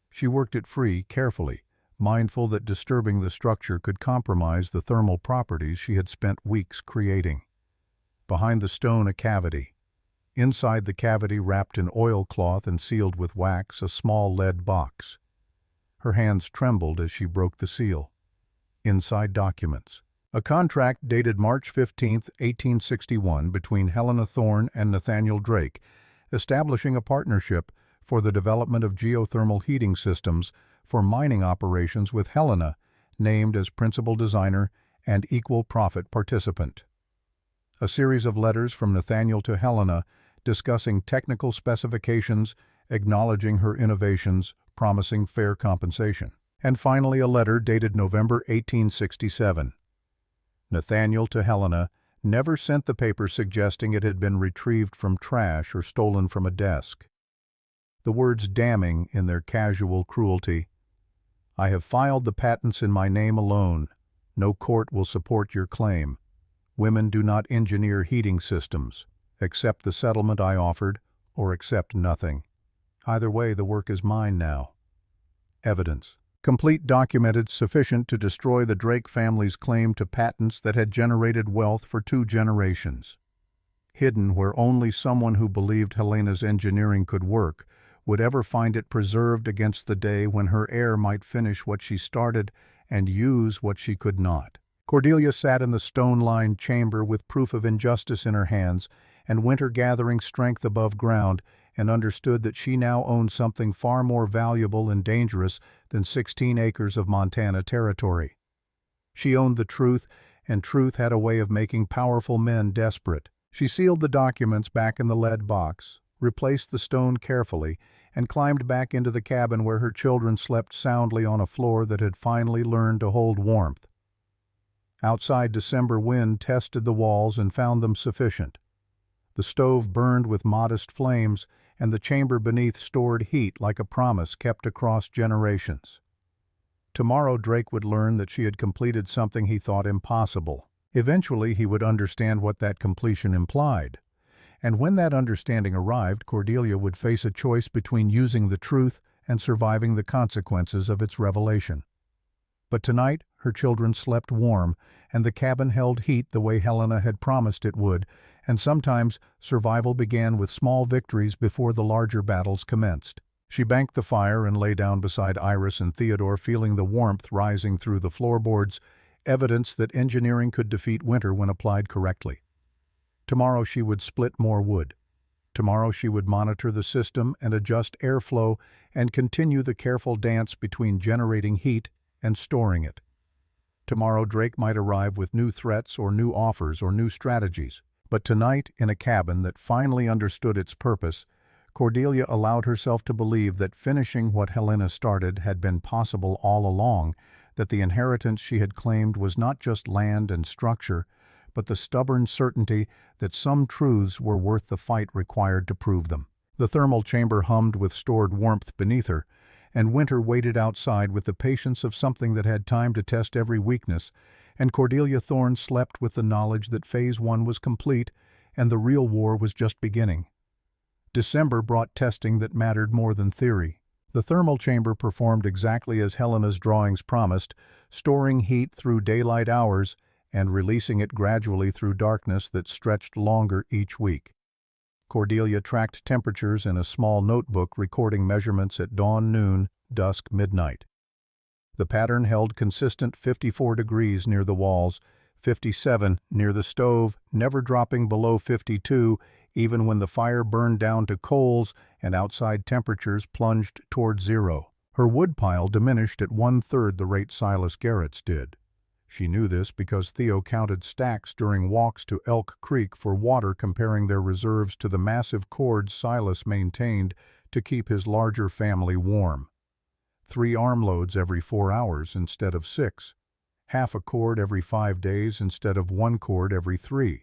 She worked it free, carefully, mindful that disturbing the structure could compromise the thermal properties she had spent weeks creating. Behind the stone, a cavity. Inside the cavity, wrapped in oilcloth and sealed with wax, a small lead box. Her hands trembled as she broke the seal. Inside, documents. A contract dated March 15, 1861, between Helena Thorne and Nathaniel Drake, establishing a partnership for the development of geothermal heating systems for mining operations, with Helena named as principal designer and equal profit participant. A series of letters from Nathaniel to Helena discussing technical specifications, acknowledging her innovations, promising fair compensation. And finally, a letter dated November 1867. Nathaniel to Helena never sent the paper, suggesting it had been retrieved from trash or stolen from a desk. The words damning in their casual cruelty. I have filed the patents in my name alone. No court will support your claim. Women do not engineer heating systems. Accept the settlement I offered, or accept nothing. Either way, the work is mine now. Evidence. Complete, documented, sufficient to destroy the Drake family's claim to patents that had generated wealth for 2 generations. Hidden where only someone who believed Helena's engineering could work would ever find it, preserved against the day when her heir might finish what she started and use what she could not. Cordelia sat in the stone-lined chamber with proof of injustice in her hands and winter gathering strength above ground, and understood that she now owned something far more valuable and dangerous than 16 acres of Montana territory. She owned the truth, and truth had a way of making powerful men desperate. She sealed the documents back in the lead box, replaced the stone carefully, and climbed back into the cabin where her children slept soundly on a floor that had finally learned to hold warmth. Outside, December wind tested the walls and found them sufficient. The stove burned with modest flames, and the chamber beneath stored heat like a promise kept across generations. Tomorrow Drake would learn that she had completed something he thought impossible. Eventually he would understand what that completion implied. And when that understanding arrived, Cordelia would face a choice between using the truth and surviving the consequences of its revelation. But tonight, her children slept warm, and the cabin held heat the way Helena had promised it would, and sometimes survival began with small victories before the larger battles commenced. She banked the fire and lay down beside Iris and Theodore, feeling the warmth rising through the floorboards, evidence that engineering could defeat winter when applied correctly. Tomorrow she would split more wood. Tomorrow she would monitor the system and adjust airflow and continue the careful dance between generating heat and storing it. Tomorrow Drake might arrive with new threats or new offers or new strategies. But tonight, in a cabin that finally understood its purpose, Cordelia allowed herself to believe that finishing what Helena started had been possible all along, that the inheritance she had claimed was not just land and structure, but the stubborn certainty that some truths were worth the fight required to prove them. The thermal chamber hummed with stored warmth beneath her, and winter waited outside with the patience of something that had time to test every weakness, and Cordelia Thorne slept with the knowledge that Phase 1 was complete and the real war was just beginning. December brought testing that mattered more than theory. The thermal chamber performed exactly as Helena's drawings promised, storing heat through daylight hours and releasing it gradually through darkness that stretched longer each week. Cordelia tracked temperatures in a small notebook, recording measurements at dawn, noon, dusk, midnight. The pattern held consistent 54 degrees near the walls, 57 near the stove, never dropping below 52 even when the fire burned down to coals and outside temperatures plunged toward zero. Her woodpile diminished at 1/3 the rate Silas Garrett's did. She knew this because Theo counted stacks during walks to Elk Creek for water, comparing their reserves to the massive cords Silas maintained to keep his larger family warm. 3 armloads every 4 hours instead of 6. Half a cord every 5 days instead of 1 cord every 3.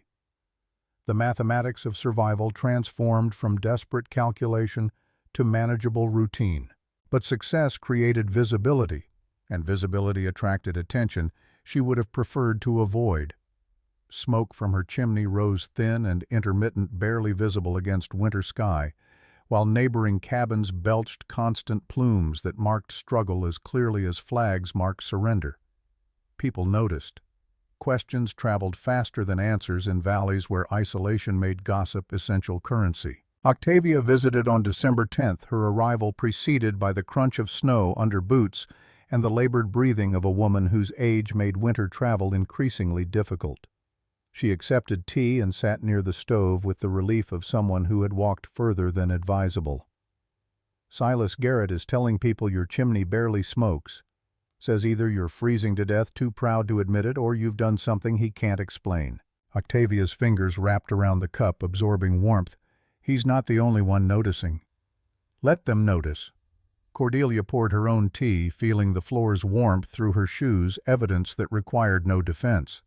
The mathematics of survival transformed from desperate calculation to manageable routine. But success created visibility, and visibility attracted attention she would have preferred to avoid. Smoke from her chimney rose thin and intermittent, barely visible against winter sky, while neighboring cabins belched constant plumes that marked struggle as clearly as flags mark surrender. People noticed. Questions traveled faster than answers in valleys where isolation made gossip essential currency. Octavia visited on December 10th, her arrival preceded by the crunch of snow under boots and the labored breathing of a woman whose age made winter travel increasingly difficult. She accepted tea and sat near the stove with the relief of someone who had walked further than advisable. Silas Garrett is telling people your chimney barely smokes. Says either you're freezing to death too proud to admit it, or you've done something he can't explain. Octavia's fingers wrapped around the cup, absorbing warmth. He's not the only one noticing. Let them notice. Cordelia poured her own tea, feeling the floor's warmth through her shoes, evidence that required no defense.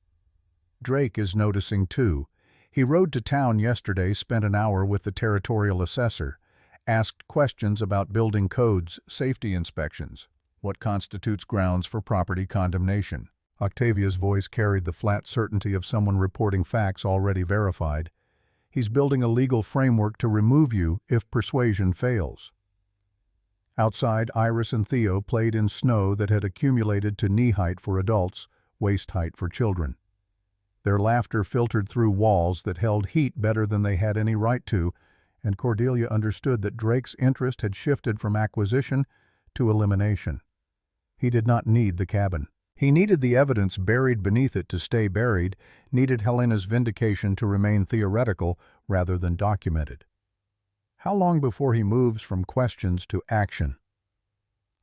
Drake is noticing too. He rode to town yesterday, spent an hour with the territorial assessor, asked questions about building codes, safety inspections. What constitutes grounds for property condemnation? Octavia's voice carried the flat certainty of someone reporting facts already verified. He's building a legal framework to remove you if persuasion fails. Outside, Iris and Theo played in snow that had accumulated to knee height for adults, waist height for children. Their laughter filtered through walls that held heat better than they had any right to, and Cordelia understood that Drake's interest had shifted from acquisition to elimination. He did not need the cabin. He needed the evidence buried beneath it to stay buried, needed Helena's vindication to remain theoretical rather than documented. How long before he moves from questions to action?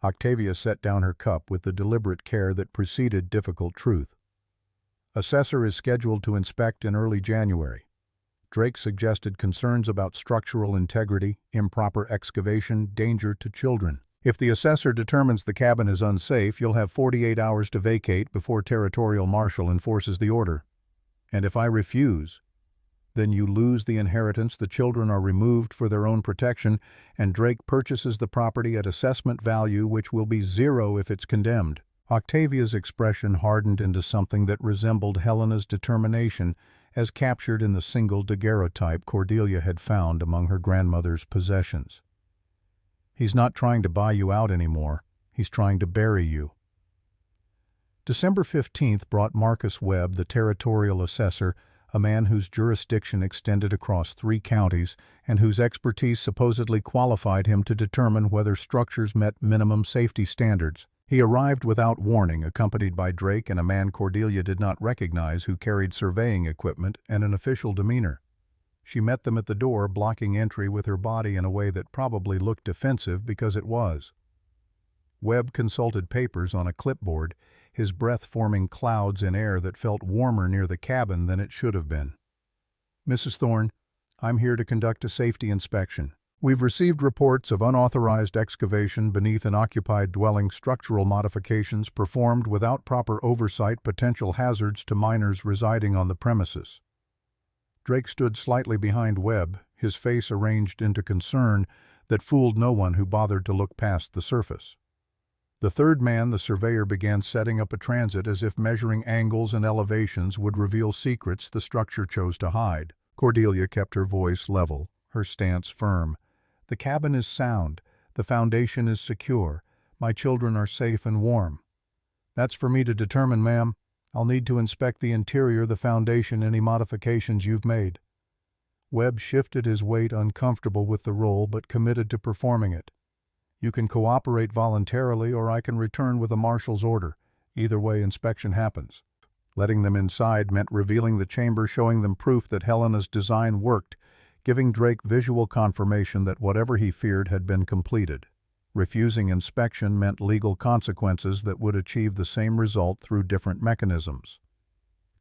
Octavia set down her cup with the deliberate care that preceded difficult truth. Assessor is scheduled to inspect in early January. Drake suggested concerns about structural integrity, improper excavation, danger to children. If the assessor determines the cabin is unsafe, you'll have 48 hours to vacate before territorial marshal enforces the order. And if I refuse, then you lose the inheritance, the children are removed for their own protection, and Drake purchases the property at assessment value, which will be zero if it's condemned. Octavia's expression hardened into something that resembled Helena's determination as captured in the single daguerreotype Cordelia had found among her grandmother's possessions. He's not trying to buy you out anymore. He's trying to bury you. December 15th brought Marcus Webb, the territorial assessor, a man whose jurisdiction extended across 3 counties and whose expertise supposedly qualified him to determine whether structures met minimum safety standards. He arrived without warning, accompanied by Drake and a man Cordelia did not recognize who carried surveying equipment and an official demeanor. She met them at the door, blocking entry with her body in a way that probably looked defensive because it was. Webb consulted papers on a clipboard, his breath forming clouds in air that felt warmer near the cabin than it should have been. "Mrs. Thorne, I'm here to conduct a safety inspection. We've received reports of unauthorized excavation beneath an occupied dwelling, structural modifications performed without proper oversight, potential hazards to minors residing on the premises." Drake stood slightly behind Webb, his face arranged into concern that fooled no one who bothered to look past the surface. The third man, the surveyor, began setting up a transit as if measuring angles and elevations would reveal secrets the structure chose to hide. Cordelia kept her voice level, her stance firm. "The cabin is sound. The foundation is secure. My children are safe and warm." "That's for me to determine, ma'am. I'll need to inspect the interior, the foundation, any modifications you've made." Webb shifted his weight, uncomfortable with the role but committed to performing it. "You can cooperate voluntarily, or I can return with a marshal's order. Either way, inspection happens." Letting them inside meant revealing the chamber, showing them proof that Helena's design worked, giving Drake visual confirmation that whatever he feared had been completed. Refusing inspection meant legal consequences that would achieve the same result through different mechanisms.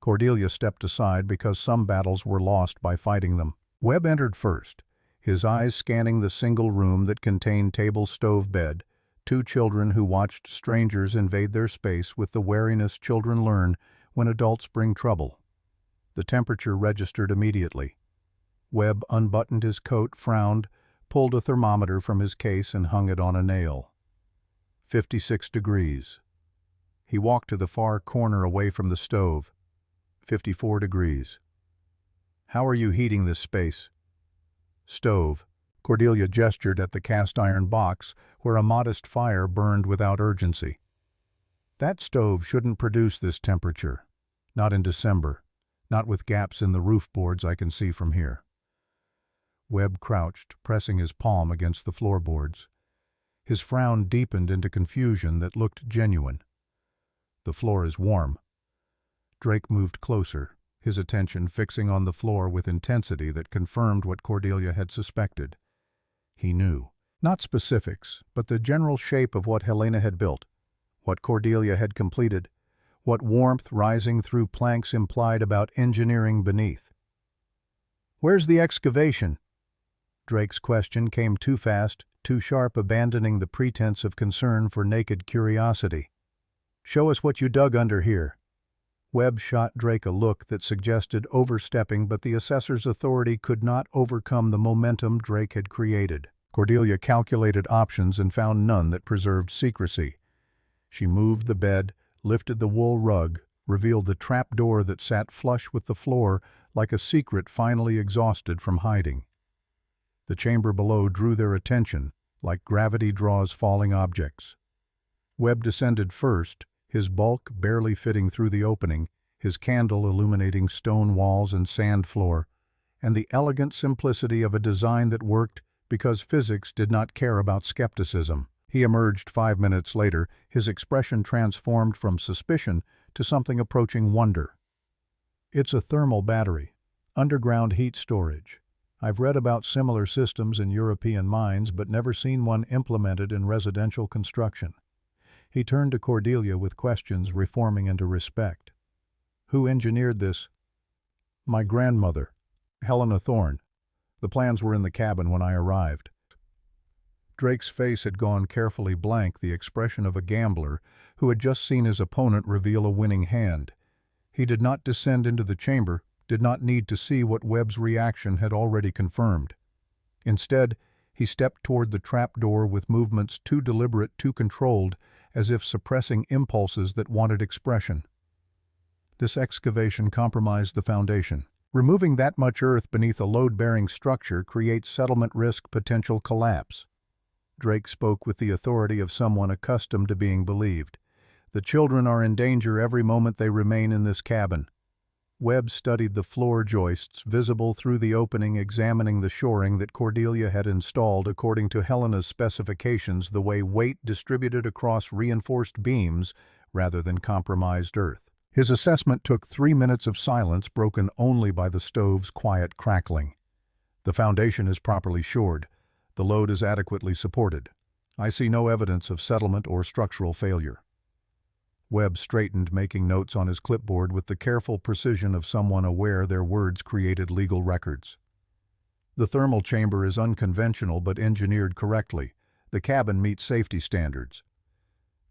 Cordelia stepped aside because some battles were lost by fighting them. Webb entered first, his eyes scanning the single room that contained table, stove, bed, 2 children who watched strangers invade their space with the wariness children learn when adults bring trouble. The temperature registered immediately. Webb unbuttoned his coat, frowned, pulled a thermometer from his case and hung it on a nail. 56 degrees. He walked to the far corner away from the stove. 54 degrees. "How are you heating this space?" "Stove." Cordelia gestured at the cast-iron box where a modest fire burned without urgency. "That stove shouldn't produce this temperature. Not in December. Not with gaps in the roof boards I can see from here." Webb crouched, pressing his palm against the floorboards. His frown deepened into confusion that looked genuine. "The floor is warm." Drake moved closer, his attention fixing on the floor with intensity that confirmed what Cordelia had suspected. He knew. Not specifics, but the general shape of what Helena had built, what Cordelia had completed, what warmth rising through planks implied about engineering beneath. "Where's the excavation?" Drake's question came too fast, too sharp, abandoning the pretense of concern for naked curiosity. "Show us what you dug under here." Webb shot Drake a look that suggested overstepping, but the assessor's authority could not overcome the momentum Drake had created. Cordelia calculated options and found none that preserved secrecy. She moved the bed, lifted the wool rug, revealed the trap door that sat flush with the floor like a secret finally exhausted from hiding. The chamber below drew their attention, like gravity draws falling objects. Webb descended first, his bulk barely fitting through the opening, his candle illuminating stone walls and sand floor, and the elegant simplicity of a design that worked because physics did not care about skepticism. He emerged 5 minutes later, his expression transformed from suspicion to something approaching wonder. "It's a thermal battery, underground heat storage. I've read about similar systems in European mines, but never seen one implemented in residential construction." He turned to Cordelia with questions reforming into respect. "Who engineered this?" "My grandmother, Helena Thorne. The plans were in the cabin when I arrived." Drake's face had gone carefully blank, the expression of a gambler who had just seen his opponent reveal a winning hand. He did not descend into the chamber, did not need to see what Webb's reaction had already confirmed. Instead, he stepped toward the trap door with movements too deliberate, too controlled, as if suppressing impulses that wanted expression. This excavation compromised the foundation. Removing that much earth beneath a load-bearing structure creates settlement risk potential collapse. Drake spoke with the authority of someone accustomed to being believed. The children are in danger every moment they remain in this cabin. Webb studied the floor joists visible through the opening, examining the shoring that Cordelia had installed according to Helena's specifications, the way weight distributed across reinforced beams rather than compromised earth. His assessment took 3 minutes of silence, broken only by the stove's quiet crackling. The foundation is properly shored. The load is adequately supported. I see no evidence of settlement or structural failure. Webb straightened, making notes on his clipboard with the careful precision of someone aware their words created legal records. The thermal chamber is unconventional but engineered correctly. The cabin meets safety standards.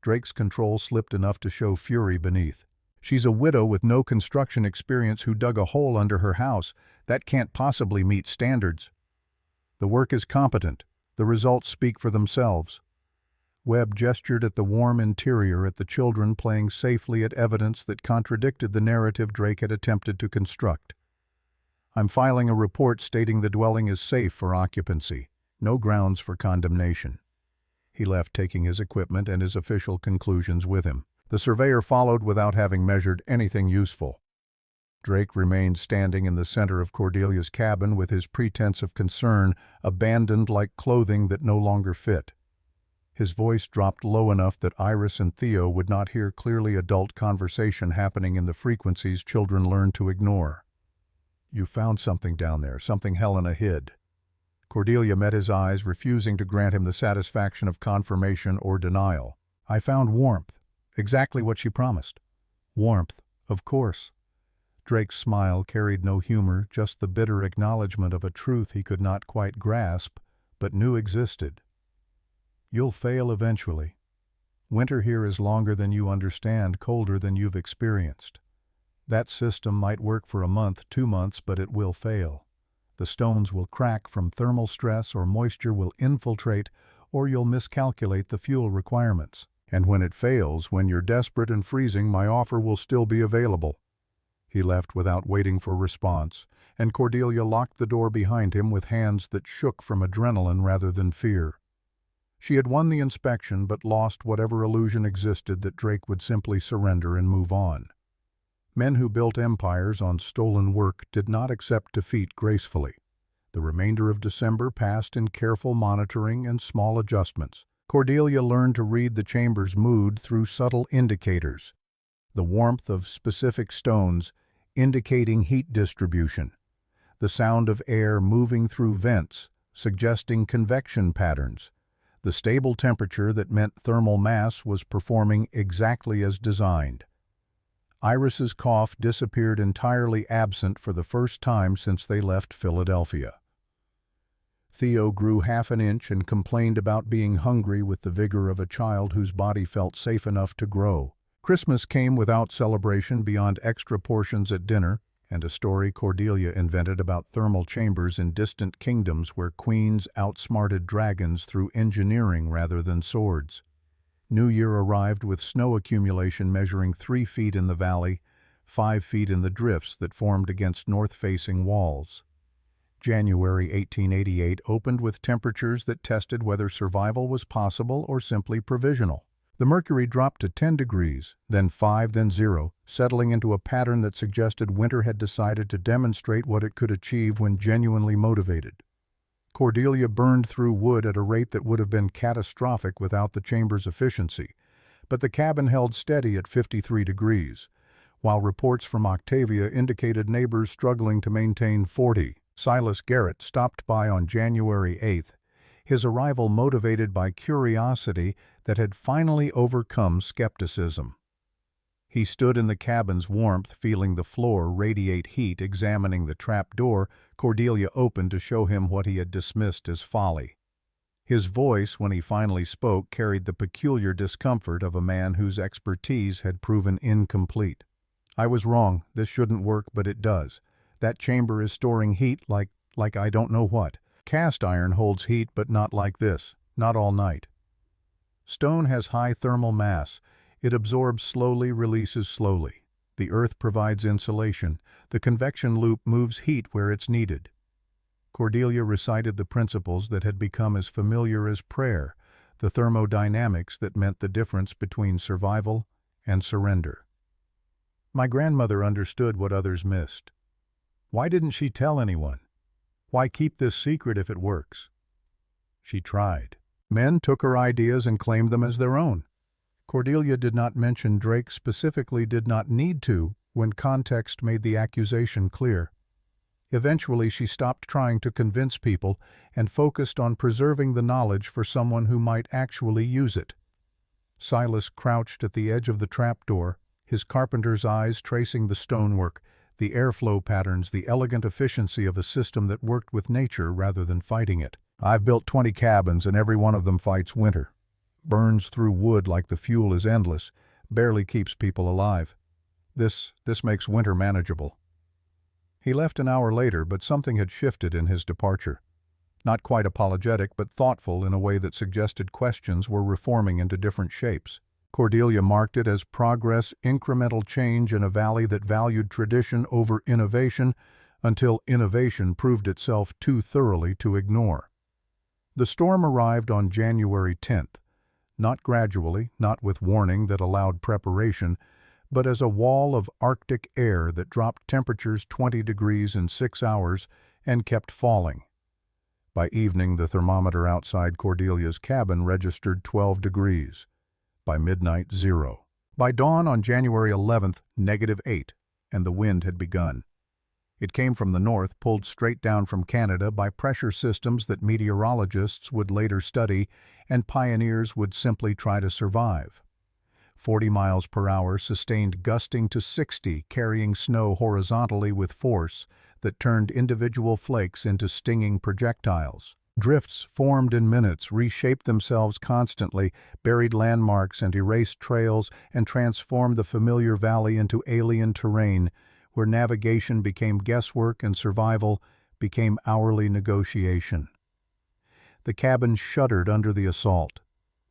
Drake's control slipped enough to show fury beneath. She's a widow with no construction experience who dug a hole under her house. That can't possibly meet standards. The work is competent. The results speak for themselves. Webb gestured at the warm interior, at the children playing safely, at evidence that contradicted the narrative Drake had attempted to construct. I'm filing a report stating the dwelling is safe for occupancy. No grounds for condemnation. He left, taking his equipment and his official conclusions with him. The surveyor followed without having measured anything useful. Drake remained standing in the center of Cordelia's cabin with his pretense of concern abandoned like clothing that no longer fit. His voice dropped low enough that Iris and Theo would not hear clearly adult conversation happening in the frequencies children learn to ignore. You found something down there, something Helena hid. Cordelia met his eyes, refusing to grant him the satisfaction of confirmation or denial. I found warmth. Exactly what she promised. Warmth, of course. Drake's smile carried no humor, just the bitter acknowledgement of a truth he could not quite grasp, but knew existed. You'll fail eventually. Winter here is longer than you understand, colder than you've experienced. That system might work for a month, 2 months, but it will fail. The stones will crack from thermal stress, or moisture will infiltrate, or you'll miscalculate the fuel requirements. And when it fails, when you're desperate and freezing, my offer will still be available. He left without waiting for response, and Cordelia locked the door behind him with hands that shook from adrenaline rather than fear. She had won the inspection but lost whatever illusion existed that Drake would simply surrender and move on. Men who built empires on stolen work did not accept defeat gracefully. The remainder of December passed in careful monitoring and small adjustments. Cordelia learned to read the chamber's mood through subtle indicators. The warmth of specific stones indicating heat distribution. The sound of air moving through vents, suggesting convection patterns. The stable temperature that meant thermal mass was performing exactly as designed. Iris's cough disappeared, entirely absent for the first time since they left Philadelphia. Theo grew half an inch and complained about being hungry with the vigor of a child whose body felt safe enough to grow. Christmas came without celebration beyond extra portions at dinner, and a story Cordelia invented about thermal chambers in distant kingdoms where queens outsmarted dragons through engineering rather than swords. New Year arrived with snow accumulation measuring 3 feet in the valley, 5 feet in the drifts that formed against north-facing walls. January 1888 opened with temperatures that tested whether survival was possible or simply provisional. The mercury dropped to 10 degrees, then 5, then 0, settling into a pattern that suggested winter had decided to demonstrate what it could achieve when genuinely motivated. Cordelia burned through wood at a rate that would have been catastrophic without the chamber's efficiency, but the cabin held steady at 53 degrees, while reports from Octavia indicated neighbors struggling to maintain 40. Silas Garrett stopped by on January 8th, his arrival motivated by curiosity that had finally overcome skepticism. He stood in the cabin's warmth, feeling the floor radiate heat. Examining the trap door Cordelia opened to show him what he had dismissed as folly. His voice, when he finally spoke, carried the peculiar discomfort of a man whose expertise had proven incomplete. "I was wrong. This shouldn't work, but it does. That chamber is storing heat like I don't know what. Cast iron holds heat, but not like this. Not all night. Stone has high thermal mass. It absorbs slowly, releases slowly. The earth provides insulation. The convection loop moves heat where it's needed." Cordelia recited the principles that had become as familiar as prayer, the thermodynamics that meant the difference between survival and surrender. My grandmother understood what others missed. Why didn't she tell anyone? Why keep this secret if it works? She tried. Men took her ideas and claimed them as their own. Cordelia did not mention Drake specifically, did not need to, when context made the accusation clear. Eventually, she stopped trying to convince people and focused on preserving the knowledge for someone who might actually use it. Silas crouched at the edge of the trapdoor, his carpenter's eyes tracing the stonework, the airflow patterns, the elegant efficiency of a system that worked with nature rather than fighting it. "I've built 20 cabins, and every one of them fights winter. Burns through wood like the fuel is endless, barely keeps people alive. This makes winter manageable." He left an hour later, but something had shifted in his departure. Not quite apologetic, but thoughtful in a way that suggested questions were reforming into different shapes. Cordelia marked it as progress, incremental change in a valley that valued tradition over innovation until innovation proved itself too thoroughly to ignore. The storm arrived on January 10th, not gradually, not with warning that allowed preparation, but as a wall of Arctic air that dropped temperatures 20 degrees in 6 hours and kept falling. By evening, the thermometer outside Cordelia's cabin registered 12 degrees. By midnight, 0. By dawn on January 11th, -8, and the wind had begun. It came from the north, pulled straight down from Canada by pressure systems that meteorologists would later study and pioneers would simply try to survive. 40 miles per hour, sustained gusting to 60, carrying snow horizontally with force that turned individual flakes into stinging projectiles. Drifts formed in minutes, reshaped themselves constantly, buried landmarks and erased trails, and transformed the familiar valley into alien terrain, where navigation became guesswork and survival became hourly negotiation. The cabin shuddered under the assault.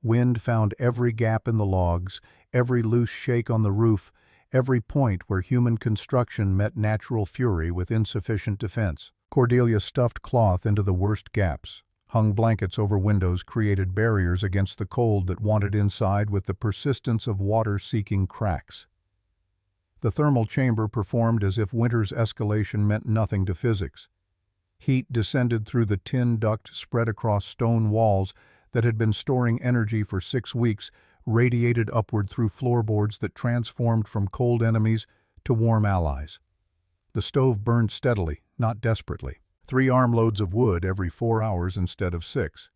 Wind found every gap in the logs, every loose shake on the roof, every point where human construction met natural fury with insufficient defense. Cordelia stuffed cloth into the worst gaps, hung blankets over windows, created barriers against the cold that wanted inside with the persistence of water-seeking cracks. The thermal chamber performed as if winter's escalation meant nothing to physics. Heat descended through the tin duct spread across stone walls that had been storing energy for 6 weeks, radiated upward through floorboards that transformed from cold enemies to warm allies. The stove burned steadily, not desperately. 3 armloads of wood every 4 hours instead of 6.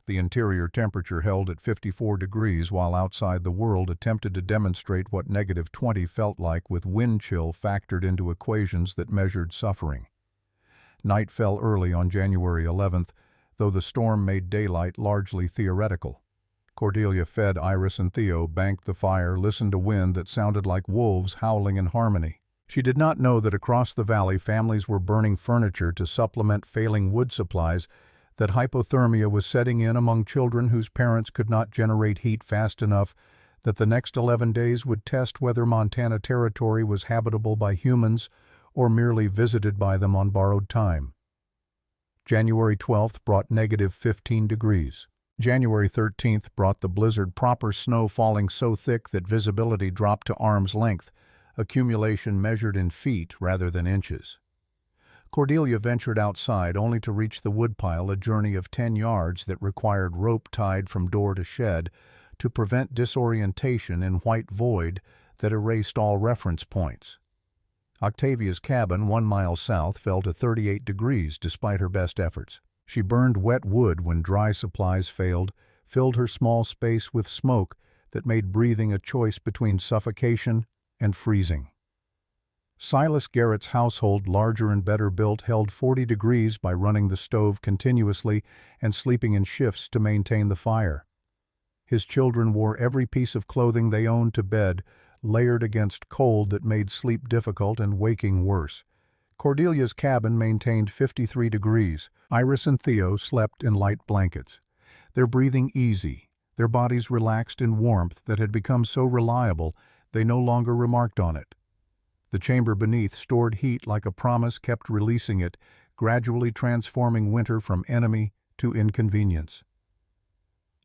The interior temperature held at 54 degrees while outside the world attempted to demonstrate what -20 felt like with wind chill factored into equations that measured suffering. Night fell early on January 11th, though the storm made daylight largely theoretical. Cordelia fed Iris and Theo, banked the fire, listened to wind that sounded like wolves howling in harmony. She did not know that across the valley families were burning furniture to supplement failing wood supplies, that hypothermia was setting in among children whose parents could not generate heat fast enough, that the next 11 days would test whether Montana territory was habitable by humans or merely visited by them on borrowed time. January 12th brought -15 degrees. January 13th brought the blizzard proper, snow falling so thick that visibility dropped to arm's length, accumulation measured in feet rather than inches. Cordelia ventured outside only to reach the woodpile, a journey of 10 yards that required rope tied from door to shed to prevent disorientation in white void that erased all reference points. Octavia's cabin, 1 mile south, fell to 38 degrees despite her best efforts. She burned wet wood when dry supplies failed, filled her small space with smoke that made breathing a choice between suffocation and freezing. Silas Garrett's household, larger and better built, held 40 degrees by running the stove continuously and sleeping in shifts to maintain the fire. His children wore every piece of clothing they owned to bed, layered against cold that made sleep difficult and waking worse. Cordelia's cabin maintained 53 degrees. Iris and Theo slept in light blankets, their breathing easy, their bodies relaxed in warmth that had become so reliable they no longer remarked on it. The chamber beneath stored heat like a promise kept releasing it, gradually transforming winter from enemy to inconvenience.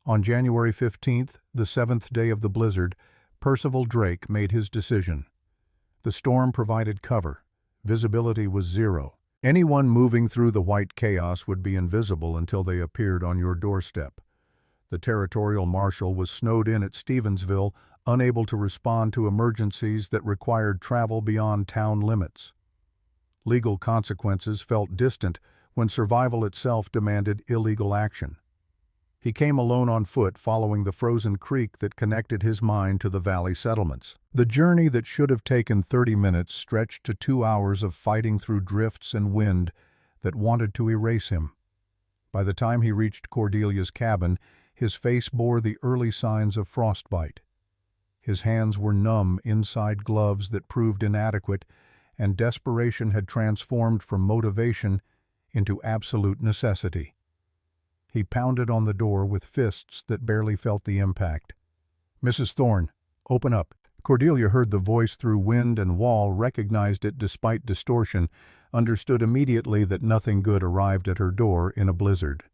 On January 15th, the 7th day of the blizzard, Percival Drake made his decision. The storm provided cover. Visibility was zero. Anyone moving through the white chaos would be invisible until they appeared on your doorstep. The territorial marshal was snowed in at Stevensville, unable to respond to emergencies that required travel beyond town limits. Legal consequences felt distant when survival itself demanded illegal action. He came alone on foot, following the frozen creek that connected his mine to the valley settlements. The journey that should have taken 30 minutes stretched to 2 hours of fighting through drifts and wind that wanted to erase him. By the time he reached Cordelia's cabin, his face bore the early signs of frostbite. His hands were numb inside gloves that proved inadequate, and desperation had transformed from motivation into absolute necessity. He pounded on the door with fists that barely felt the impact. "Mrs. Thorne, open up." Cordelia heard the voice through wind and wall, recognized it despite distortion, understood immediately that nothing good arrived at her door in a blizzard.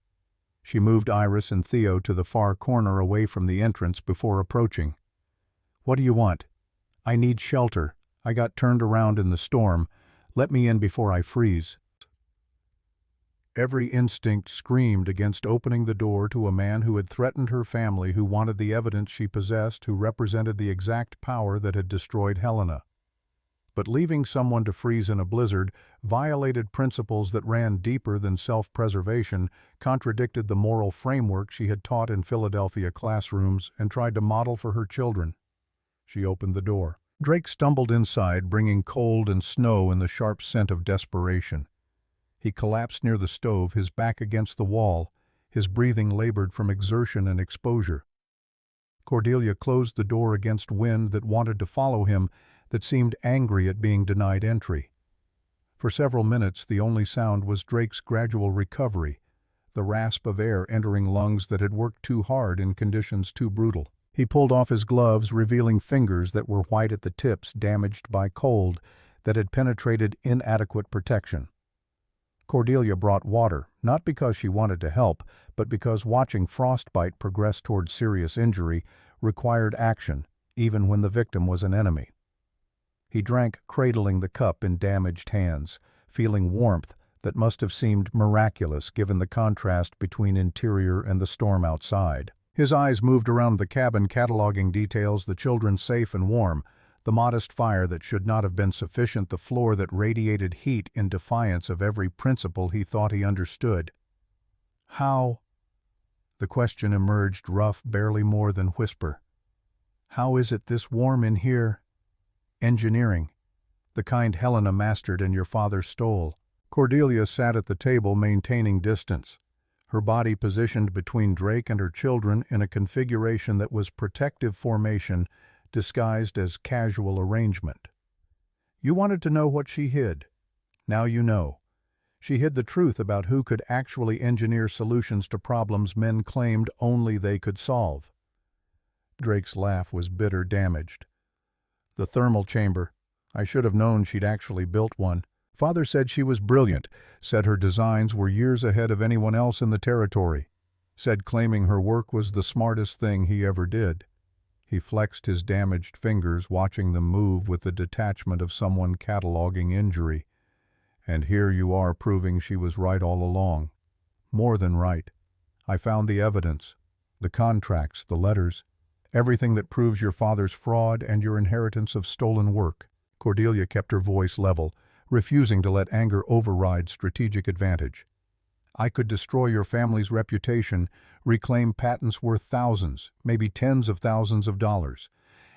She moved Iris and Theo to the far corner away from the entrance before approaching. "What do you want?" "I need shelter. I got turned around in the storm. Let me in before I freeze." Every instinct screamed against opening the door to a man who had threatened her family, who wanted the evidence she possessed, who represented the exact power that had destroyed Helena. But leaving someone to freeze in a blizzard violated principles that ran deeper than self-preservation, contradicted the moral framework she had taught in Philadelphia classrooms and tried to model for her children. She opened the door. Drake stumbled inside, bringing cold and snow and the sharp scent of desperation. He collapsed near the stove, his back against the wall, his breathing labored from exertion and exposure. Cordelia closed the door against wind that wanted to follow him, that seemed angry at being denied entry. For several minutes, the only sound was Drake's gradual recovery, the rasp of air entering lungs that had worked too hard in conditions too brutal. He pulled off his gloves, revealing fingers that were white at the tips, damaged by cold that had penetrated inadequate protection. Cordelia brought water, not because she wanted to help, but because watching frostbite progress toward serious injury required action, even when the victim was an enemy. He drank, cradling the cup in damaged hands, feeling warmth that must have seemed miraculous given the contrast between interior and the storm outside. His eyes moved around the cabin, cataloging details: the children safe and warm, the modest fire that should not have been sufficient, the floor that radiated heat in defiance of every principle he thought he understood. "How?" The question emerged rough, barely more than whisper. "How is it this warm in here?" "Engineering. The kind Helena mastered and your father stole." Cordelia sat at the table, maintaining distance, her body positioned between Drake and her children in a configuration that was protective formation disguised as casual arrangement. "You wanted to know what she hid. Now you know. She hid the truth about who could actually engineer solutions to problems men claimed only they could solve." Drake's laugh was bitter, damaged. "The thermal chamber. I should have known she'd actually built one. Father said she was brilliant, said her designs were years ahead of anyone else in the territory, said claiming her work was the smartest thing he ever did." He flexed his damaged fingers, watching them move with the detachment of someone cataloging injury. "And here you are proving she was right all along. More than right. I found the evidence, the contracts, the letters, everything that proves your father's fraud and your inheritance of stolen work." Cordelia kept her voice level, refusing to let anger override strategic advantage. "I could destroy your family's reputation, reclaim patents worth thousands, maybe tens of thousands of dollars.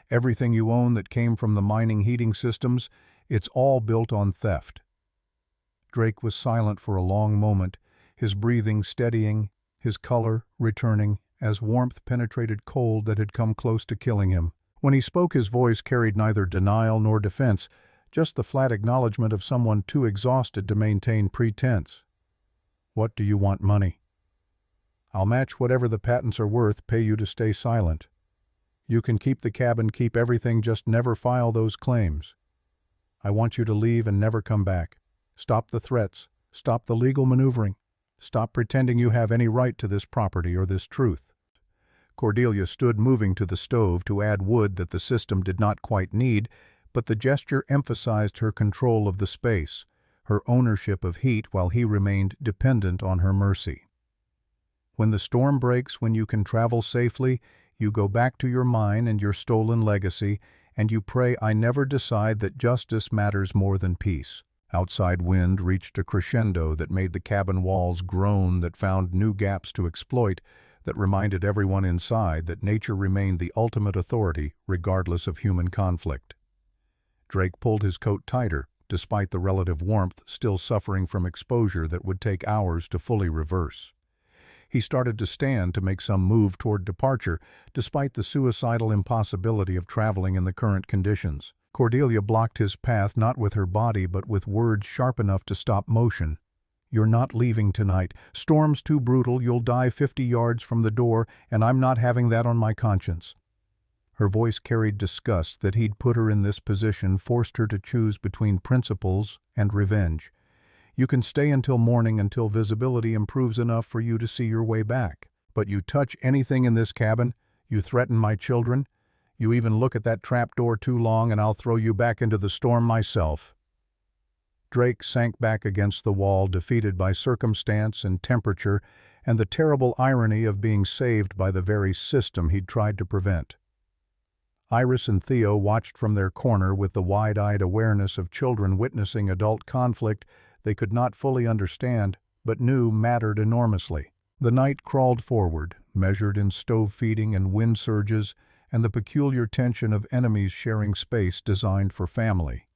Everything you own that came from the mining heating systems, It's all built on theft." Drake was silent for a long moment, his breathing steadying, his color returning, as warmth penetrated cold that had come close to killing him. When he spoke, his voice carried neither denial nor defense, just the flat acknowledgement of someone too exhausted to maintain pretense. "What do you want money?" "I'll match whatever the patents are worth, pay you to stay silent. You can keep the cabin, keep everything, just never file those claims. I want you to leave and never come back. Stop the threats. Stop the legal maneuvering. Stop pretending you have any right to this property or this truth." Cordelia stood, moving to the stove to add wood that the system did not quite need, but the gesture emphasized her control of the space, her ownership of heat, while he remained dependent on her mercy. "When the storm breaks, when you can travel safely, you go back to your mine and your stolen legacy, and you pray I never decide that justice matters more than peace." Outside wind reached a crescendo that made the cabin walls groan, that found new gaps to exploit, that reminded everyone inside that nature remained the ultimate authority regardless of human conflict. Drake pulled his coat tighter, despite the relative warmth, still suffering from exposure that would take hours to fully reverse. He started to stand to make some move toward departure, despite the suicidal impossibility of traveling in the current conditions. Cordelia blocked his path, not with her body but with words sharp enough to stop motion. "You're not leaving tonight. Storm's too brutal, you'll die 50 yards from the door, and I'm not having that on my conscience." Her voice carried disgust that he'd put her in this position, forced her to choose between principles and revenge. "You can stay until morning, until visibility improves enough for you to see your way back. But you touch anything in this cabin, you threaten my children, you even look at that trap door too long, and I'll throw you back into the storm myself." Drake sank back against the wall, defeated by circumstance and temperature, and the terrible irony of being saved by the very system he'd tried to prevent. Iris and Theo watched from their corner with the wide-eyed awareness of children witnessing adult conflict they could not fully understand, but knew mattered enormously. The night crawled forward, measured in stove feeding and wind surges, and the peculiar tension of enemies sharing space designed for family.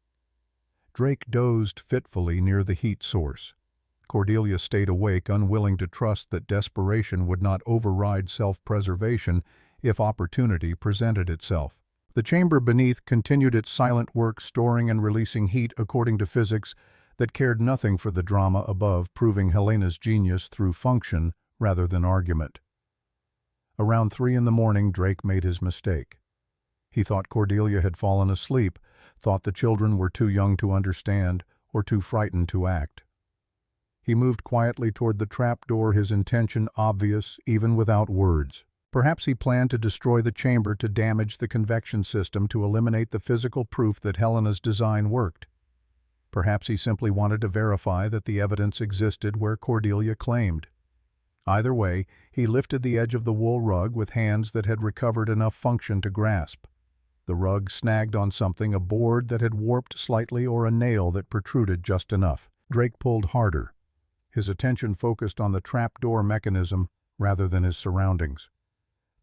Drake dozed fitfully near the heat source. Cordelia stayed awake, unwilling to trust that desperation would not override self-preservation if opportunity presented itself. The chamber beneath continued its silent work, storing and releasing heat according to physics that cared nothing for the drama above, proving Helena's genius through function rather than argument. Around 3 a.m, Drake made his mistake. He thought Cordelia had fallen asleep, thought the children were too young to understand or too frightened to act. He moved quietly toward the trap door, his intention obvious even without words. Perhaps he planned to destroy the chamber, to damage the convection system, to eliminate the physical proof that Helena's design worked. Perhaps he simply wanted to verify that the evidence existed where Cordelia claimed. Either way, he lifted the edge of the wool rug with hands that had recovered enough function to grasp. The rug snagged on something, a board that had warped slightly or a nail that protruded just enough. Drake pulled harder, his attention focused on the trapdoor mechanism rather than his surroundings.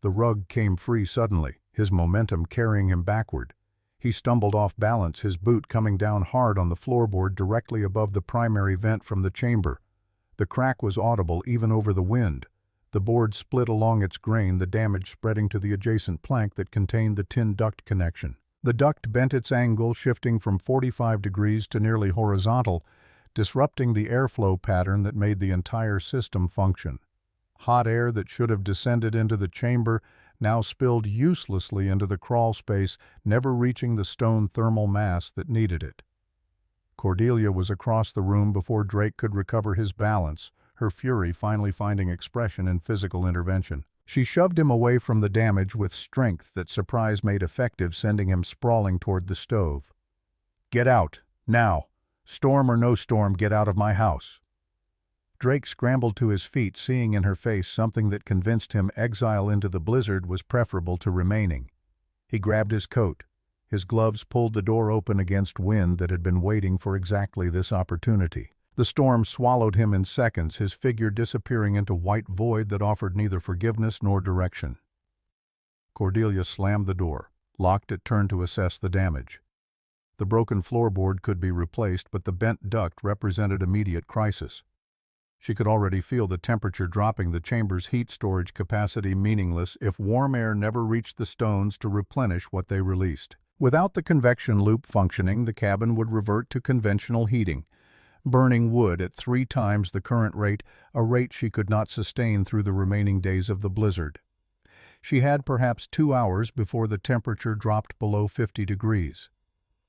The rug came free suddenly, his momentum carrying him backward. He stumbled off balance, his boot coming down hard on the floorboard directly above the primary vent from the chamber. The crack was audible even over the wind. The board split along its grain, the damage spreading to the adjacent plank that contained the tin duct connection. The duct bent its angle, shifting from 45 degrees to nearly horizontal, disrupting the airflow pattern that made the entire system function. Hot air that should have descended into the chamber now spilled uselessly into the crawl space, never reaching the stone thermal mass that needed it. Cordelia was across the room before Drake could recover his balance, her fury finally finding expression in physical intervention. She shoved him away from the damage with strength that surprise made effective, sending him sprawling toward the stove. "Get out, now! Storm or no storm, get out of my house!" Drake scrambled to his feet, seeing in her face something that convinced him exile into the blizzard was preferable to remaining. He grabbed his coat. His gloves pulled the door open against wind that had been waiting for exactly this opportunity. The storm swallowed him in seconds, his figure disappearing into white void that offered neither forgiveness nor direction. Cordelia slammed the door, locked it, turned to assess the damage. The broken floorboard could be replaced, but the bent duct represented immediate crisis. She could already feel the temperature dropping, the chamber's heat storage capacity meaningless if warm air never reached the stones to replenish what they released. Without the convection loop functioning, the cabin would revert to conventional heating, burning wood at 3 times the current rate, a rate she could not sustain through the remaining days of the blizzard. She had perhaps 2 hours before the temperature dropped below 50 degrees.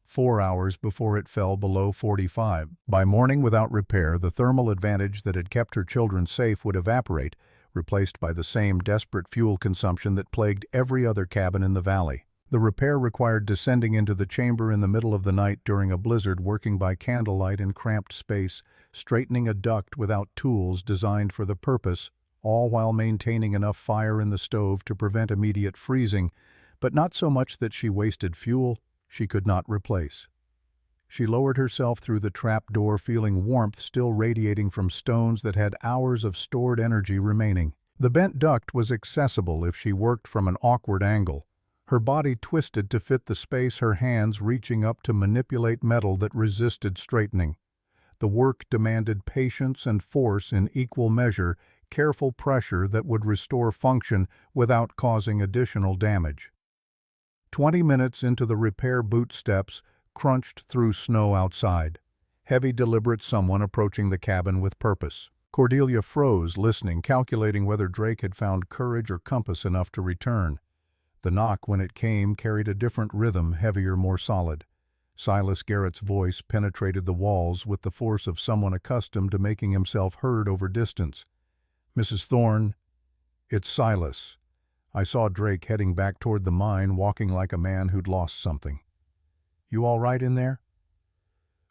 4 hours before it fell below 45. By morning, without repair, the thermal advantage that had kept her children safe would evaporate, replaced by the same desperate fuel consumption that plagued every other cabin in the valley. The repair required descending into the chamber in the middle of the night during a blizzard, working by candlelight in cramped space, straightening a duct without tools designed for the purpose, all while maintaining enough fire in the stove to prevent immediate freezing, but not so much that she wasted fuel she could not replace. She lowered herself through the trap door, feeling warmth still radiating from stones that had hours of stored energy remaining. The bent duct was accessible if she worked from an awkward angle. Her body twisted to fit the space, her hands reaching up to manipulate metal that resisted straightening. The work demanded patience and force in equal measure, careful pressure that would restore function without causing additional damage. 20 minutes into the repair, boot steps crunched through snow outside. Heavy, deliberate someone approaching the cabin with purpose. Cordelia froze, listening, calculating whether Drake had found courage or compass enough to return. The knock, when it came, carried a different rhythm, heavier, more solid. Silas Garrett's voice penetrated the walls with the force of someone accustomed to making himself heard over distance. "Mrs. Thorne, it's Silas. I saw Drake heading back toward the mine, walking like a man who'd lost something. You all right in there?"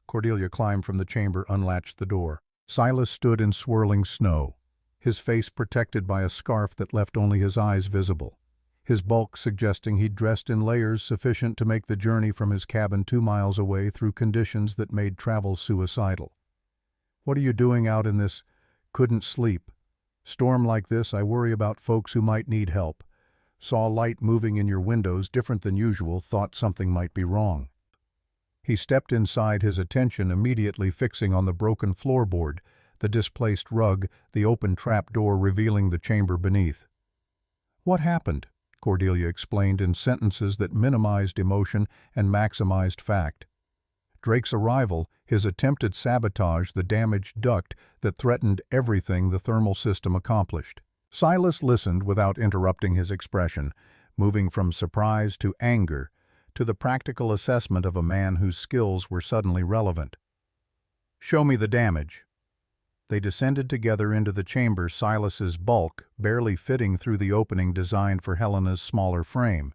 Cordelia climbed from the chamber, unlatched the door. Silas stood in swirling snow, his face protected by a scarf that left only his eyes visible, his bulk suggesting he'd dressed in layers sufficient to make the journey from his cabin 2 miles away through conditions that made travel suicidal. "What are you doing out in this? Couldn't sleep. Storm like this, I worry about folks who might need help. Saw light moving in your windows, different than usual, thought something might be wrong." He stepped inside, his attention immediately fixing on the broken floorboard, the displaced rug, the open trap door revealing the chamber beneath. "What happened?" Cordelia explained in sentences that minimized emotion and maximized fact. Drake's arrival, his attempted sabotage, the damaged duct that threatened everything the thermal system accomplished. Silas listened without interrupting his expression, moving from surprise to anger to the practical assessment of a man whose skills were suddenly relevant. "Show me the damage." They descended together into the chamber, Silas's bulk barely fitting through the opening designed for Helena's smaller frame.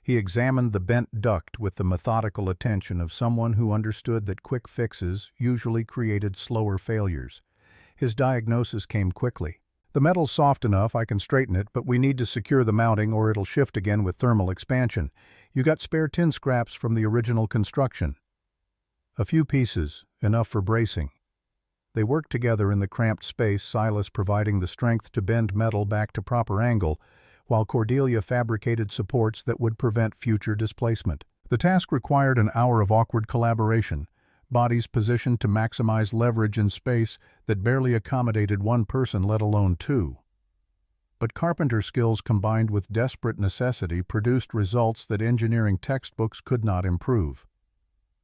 He examined the bent duct with the methodical attention of someone who understood that quick fixes usually created slower failures. His diagnosis came quickly. "The metal's soft enough, I can straighten it, but we need to secure the mounting or it'll shift again with thermal expansion. You got spare tin scraps from the original construction?" "A few pieces, enough for bracing." They worked together in the cramped space, Silas providing the strength to bend metal back to proper angle, while Cordelia fabricated supports that would prevent future displacement. The task required an hour of awkward collaboration, bodies positioned to maximize leverage in space that barely accommodated one person, let alone 2. But carpenter skills combined with desperate necessity produced results that engineering textbooks could not improve.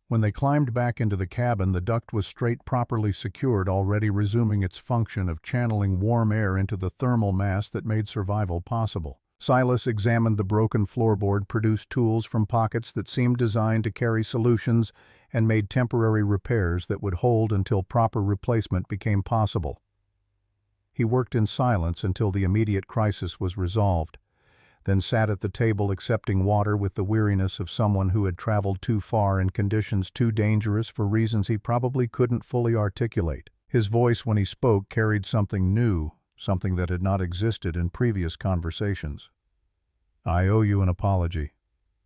When they climbed back into the cabin, the duct was straight, properly secured, already resuming its function of channeling warm air into the thermal mass that made survival possible. Silas examined the broken floorboard, produced tools from pockets that seemed designed to carry solutions, and made temporary repairs that would hold until proper replacement became possible. He worked in silence until the immediate crisis was resolved, then sat at the table accepting water with the weariness of someone who had traveled too far in conditions too dangerous for reasons he probably couldn't fully articulate. His voice, when he spoke, carried something new, something that had not existed in previous conversations. "I owe you an apology.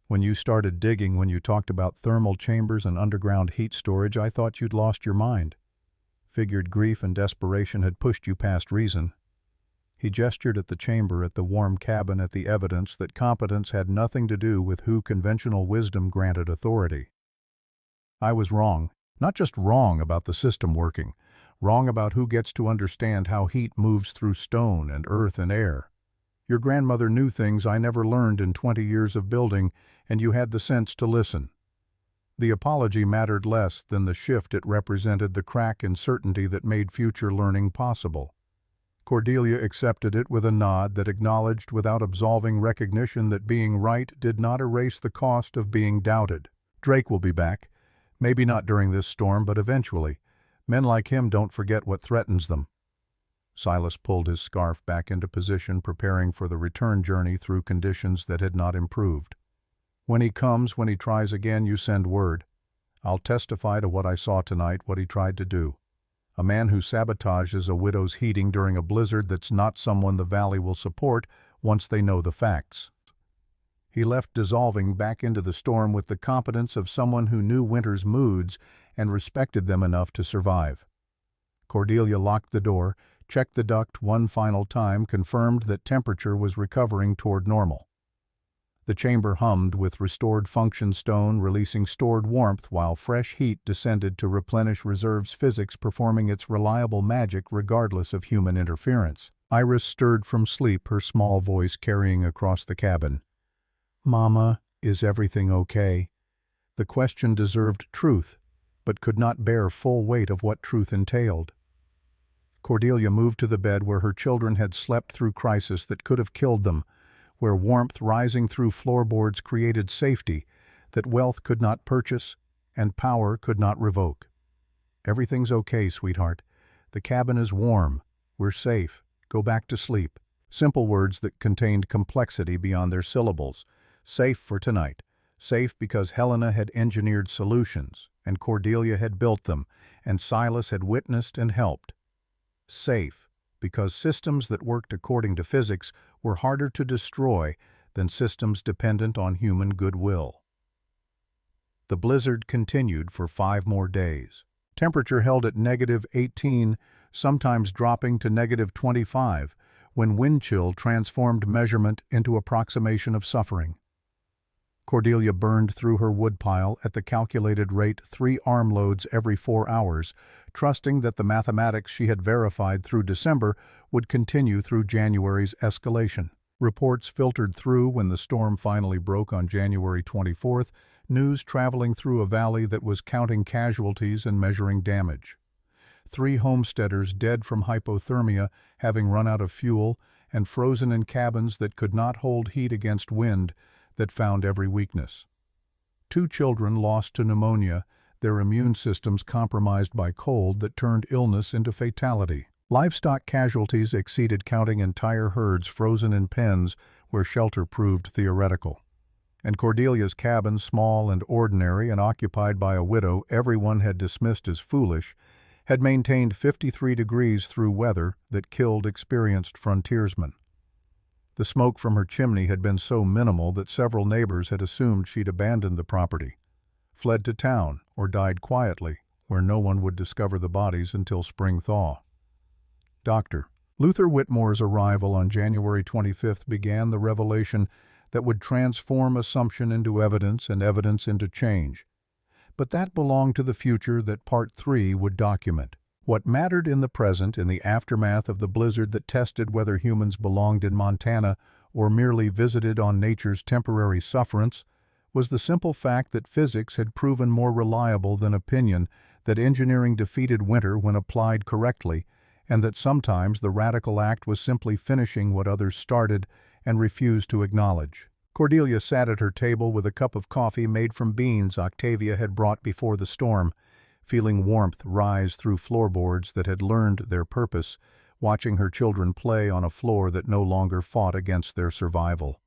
When you started digging, when you talked about thermal chambers and underground heat storage, I thought you'd lost your mind. Figured grief and desperation had pushed you past reason." He gestured at the chamber, at the warm cabin, at the evidence that competence had nothing to do with who conventional wisdom granted authority. I was wrong. Not just wrong about the system working, wrong about who gets to understand how heat moves through stone and earth and air. Your grandmother knew things I never learned in 20 years of building, and you had the sense to listen. The apology mattered less than the shift it represented, the crack in certainty that made future learning possible. Cordelia accepted it with a nod that acknowledged without absolving recognition that being right did not erase the cost of being doubted. Drake will be back. Maybe not during this storm, but eventually. Men like him don't forget what threatens them. Silas pulled his scarf back into position, preparing for the return journey through conditions that had not improved. When he comes, when he tries again, you send word. I'll testify to what I saw tonight, what he tried to do. A man who sabotages a widow's heating during a blizzard that's not someone the valley will support once they know the facts. He left dissolving back into the storm with the competence of someone who knew winter's moods and respected them enough to survive. Cordelia locked the door, checked the duct one final time, confirmed that temperature was recovering toward normal. The chamber hummed with restored function, stone releasing stored warmth while fresh heat descended to replenish reserves, physics performing its reliable magic regardless of human interference. Iris stirred from sleep, her small voice carrying across the cabin. "Mama, is everything okay?" The question deserved truth, but could not bear full weight of what truth entailed. Cordelia moved to the bed where her children had slept through crisis that could have killed them, where warmth rising through floorboards created safety that wealth could not purchase and power could not revoke. "Everything's okay, sweetheart. The cabin is warm. We're safe. Go back to sleep." Simple words that contained complexity beyond their syllables. Safe for tonight. Safe because Helena had engineered solutions, and Cordelia had built them, and Silas had witnessed and helped. Safe because systems that worked according to physics were harder to destroy than systems dependent on human goodwill. The blizzard continued for 5 more days. Temperature held at -18, sometimes dropping to -25, when wind chill transformed measurement into approximation of suffering. Cordelia burned through her woodpile at the calculated rate 3 armloads every 4 hours, trusting that the mathematics she had verified through December would continue through January's escalation. Reports filtered through when the storm finally broke on January 24th, news traveling through a valley that was counting casualties and measuring damage. 3 homesteaders dead from hypothermia, having run out of fuel, and frozen in cabins that could not hold heat against wind that found every weakness. 2 children lost to pneumonia, their immune systems compromised by cold that turned illness into fatality. Livestock casualties exceeded counting entire herds frozen in pens where shelter proved theoretical. And Cordelia's cabin, small and ordinary and occupied by a widow everyone had dismissed as foolish, had maintained 53 degrees through weather that killed experienced frontiersmen. The smoke from her chimney had been so minimal that several neighbors had assumed she'd abandoned the property, fled to town, or died quietly, where no one would discover the bodies until spring thaw. Dr. Luther Whitmore's arrival on January 25th began the revelation that would transform assumption into evidence and evidence into change. But that belonged to the future that Part 3 would document. What mattered in the present, in the aftermath of the blizzard that tested whether humans belonged in Montana or merely visited on nature's temporary sufferance, was the simple fact that physics had proven more reliable than opinion, that engineering defeated winter when applied correctly, and that sometimes the radical act was simply finishing what others started and refused to acknowledge. Cordelia sat at her table with a cup of coffee made from beans Octavia had brought before the storm, feeling warmth rise through floorboards that had learned their purpose, watching her children play on a floor that no longer fought against their survival.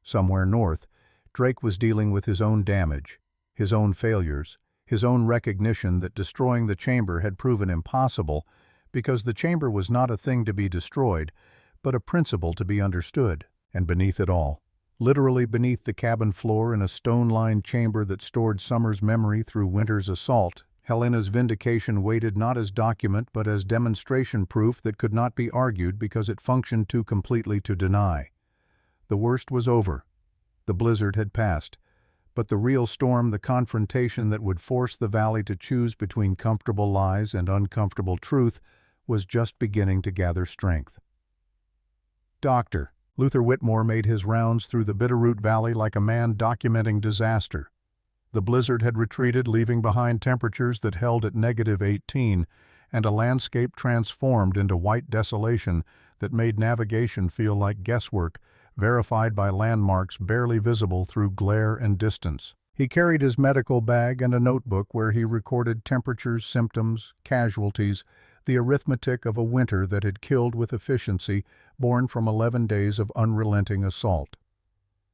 Somewhere north, Drake was dealing with his own damage, his own failures, his own recognition that destroying the chamber had proven impossible, because the chamber was not a thing to be destroyed, but a principle to be understood. And beneath it all, literally beneath the cabin floor in a stone-lined chamber that stored summer's memory through winter's assault, Helena's vindication waited not as document but as demonstration proof that could not be argued because it functioned too completely to deny. The worst was over. The blizzard had passed, But the real storm, the confrontation that would force the valley to choose between comfortable lies and uncomfortable truth, was just beginning to gather strength. Doctor. Luther Whitmore made his rounds through the Bitterroot Valley like a man documenting disaster. The blizzard had retreated, leaving behind temperatures that held at -18, and a landscape transformed into white desolation that made navigation feel like guesswork, verified by landmarks barely visible through glare and distance. He carried his medical bag and a notebook where he recorded temperatures, symptoms, casualties, the arithmetic of a winter that had killed with efficiency, born from 11 days of unrelenting assault.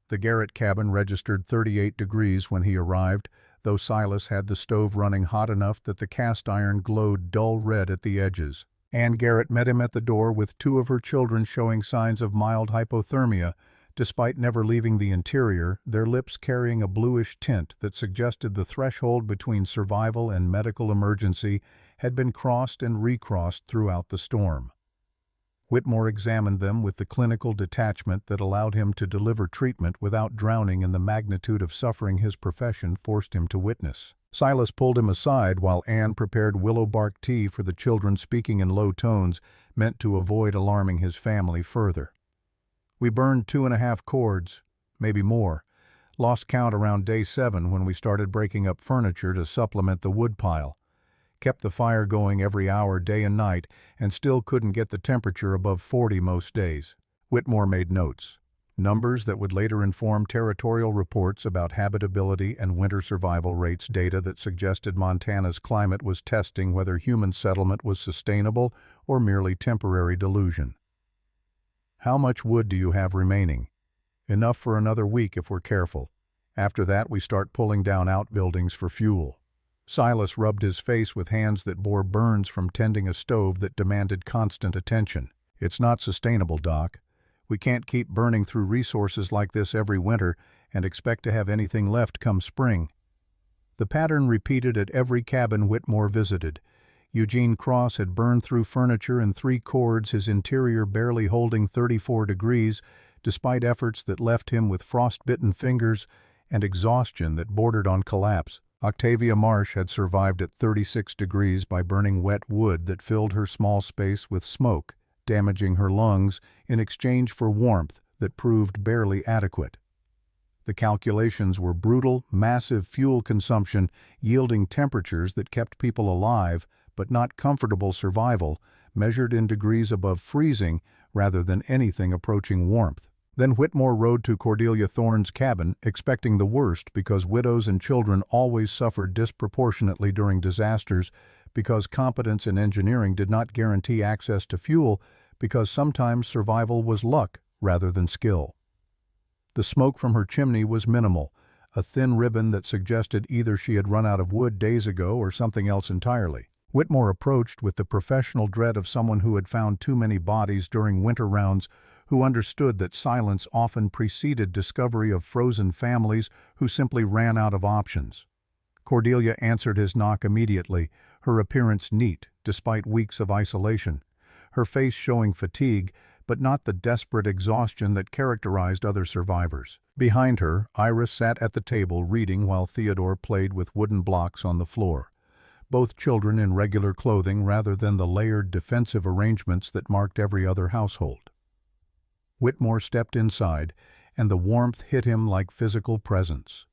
The garret cabin registered 38 degrees when he arrived, though Silas had the stove running hot enough that the cast iron glowed dull red at the edges. Ann Garrett met him at the door with 2 of her children showing signs of mild hypothermia, despite never leaving the interior, their lips carrying a bluish tint that suggested the threshold between survival and medical emergency had been crossed and recrossed throughout the storm. Whitmore examined them with the clinical detachment that allowed him to deliver treatment without drowning in the magnitude of suffering his profession forced him to witness. Silas pulled him aside while Anne prepared willow bark tea for the children, speaking in low tones, meant to avoid alarming his family further. We burned 2.5 cords, maybe more. Lost count around day 7 when we started breaking up furniture to supplement the wood pile. Kept the fire going every hour, day and night, and still couldn't get the temperature above 40 most days. Whitmore made notes. Numbers that would later inform territorial reports about habitability and winter survival rates, data that suggested Montana's climate was testing whether human settlement was sustainable or merely temporary delusion. How much wood do you have remaining? Enough for another week if we're careful. After that, we start pulling down outbuildings for fuel. Silas rubbed his face with hands that bore burns from tending a stove that demanded constant attention. It's not sustainable, Doc. We can't keep burning through resources like this every winter and expect to have anything left come spring. The pattern repeated at every cabin Whitmore visited. Eugene Cross had burned through furniture in 3 cords, his interior barely holding 34 degrees, despite efforts that left him with frostbitten fingers and exhaustion that bordered on collapse. Octavia Marsh had survived at 36 degrees by burning wet wood that filled her small space with smoke, damaging her lungs in exchange for warmth that proved barely adequate. The calculations were brutal, massive fuel consumption yielding temperatures that kept people alive, but not comfortable survival, measured in degrees above freezing rather than anything approaching warmth. Then Whitmore rode to Cordelia Thorne's cabin, expecting the worst because widows and children always suffered disproportionately during disasters, because competence in engineering did not guarantee access to fuel, because sometimes survival was luck rather than skill. The smoke from her chimney was minimal, a thin ribbon that suggested either she had run out of wood days ago or something else entirely. Whitmore approached with the professional dread of someone who had found too many bodies during winter rounds, who understood that silence often preceded discovery of frozen families who simply ran out of options. Cordelia answered his knock immediately, her appearance neat despite weeks of isolation, her face showing fatigue, but not the desperate exhaustion that characterized other survivors. Behind her, Iris sat at the table reading while Theodore played with wooden blocks on the floor, both children in regular clothing rather than the layered defensive arrangements that marked every other household. Whitmore stepped inside, and the warmth hit him like physical presence.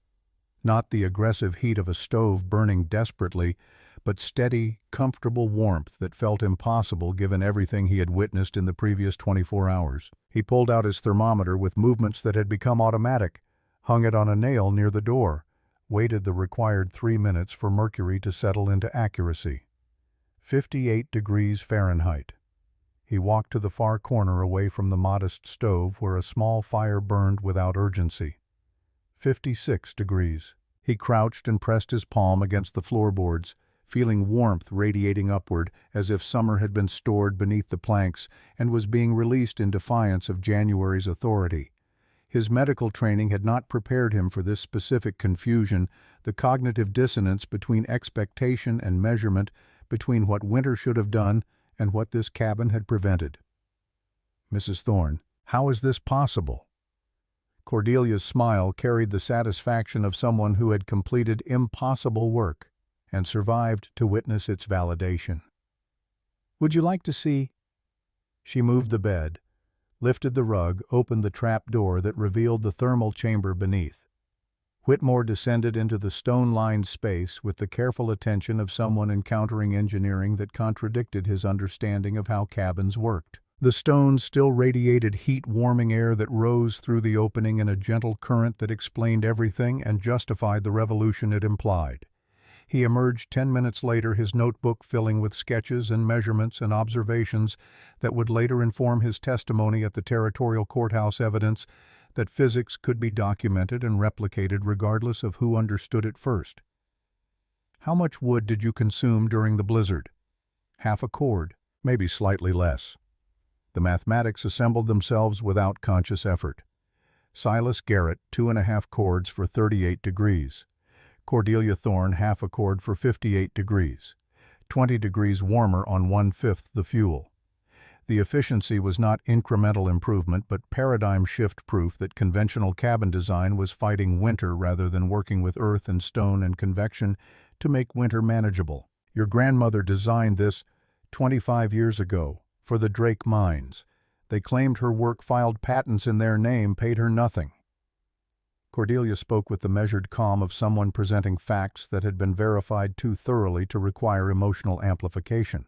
Not the aggressive heat of a stove burning desperately, but steady, comfortable warmth that felt impossible given everything he had witnessed in the previous 24 hours. He pulled out his thermometer with movements that had become automatic, hung it on a nail near the door, waited the required 3 minutes for mercury to settle into accuracy. 58 degrees Fahrenheit. He walked to the far corner away from the modest stove where a small fire burned without urgency. 56 degrees. He crouched and pressed his palm against the floorboards, feeling warmth radiating upward as if summer had been stored beneath the planks and was being released in defiance of January's authority. His medical training had not prepared him for this specific confusion, the cognitive dissonance between expectation and measurement, between what winter should have done and what this cabin had prevented. Mrs. Thorne, how is this possible? Cordelia's smile carried the satisfaction of someone who had completed impossible work and survived to witness its validation. "Would you like to see?" She moved the bed, lifted the rug, opened the trap door that revealed the thermal chamber beneath. Whitmore descended into the stone-lined space with the careful attention of someone encountering engineering that contradicted his understanding of how cabins worked. The stones still radiated heat-warming air that rose through the opening in a gentle current that explained everything and justified the revolution it implied. He emerged 10 minutes later, his notebook filling with sketches and measurements and observations that would later inform his testimony at the territorial courthouse, evidence that physics could be documented and replicated regardless of who understood it first. "How much wood did you consume during the blizzard?" "Half a cord, maybe slightly less." The mathematics assembled themselves without conscious effort. Silas Garrett, 2.5 cords for 38 degrees. Cordelia Thorne, half a cord for 58 degrees. 20 degrees warmer on 1/5 the fuel. The efficiency was not incremental improvement, but paradigm shift proof that conventional cabin design was fighting winter rather than working with earth and stone and convection to make winter manageable. "Your grandmother designed this 25 years ago for the Drake mines. They claimed her work filed patents in their name, paid her nothing." Cordelia spoke with the measured calm of someone presenting facts that had been verified too thoroughly to require emotional amplification.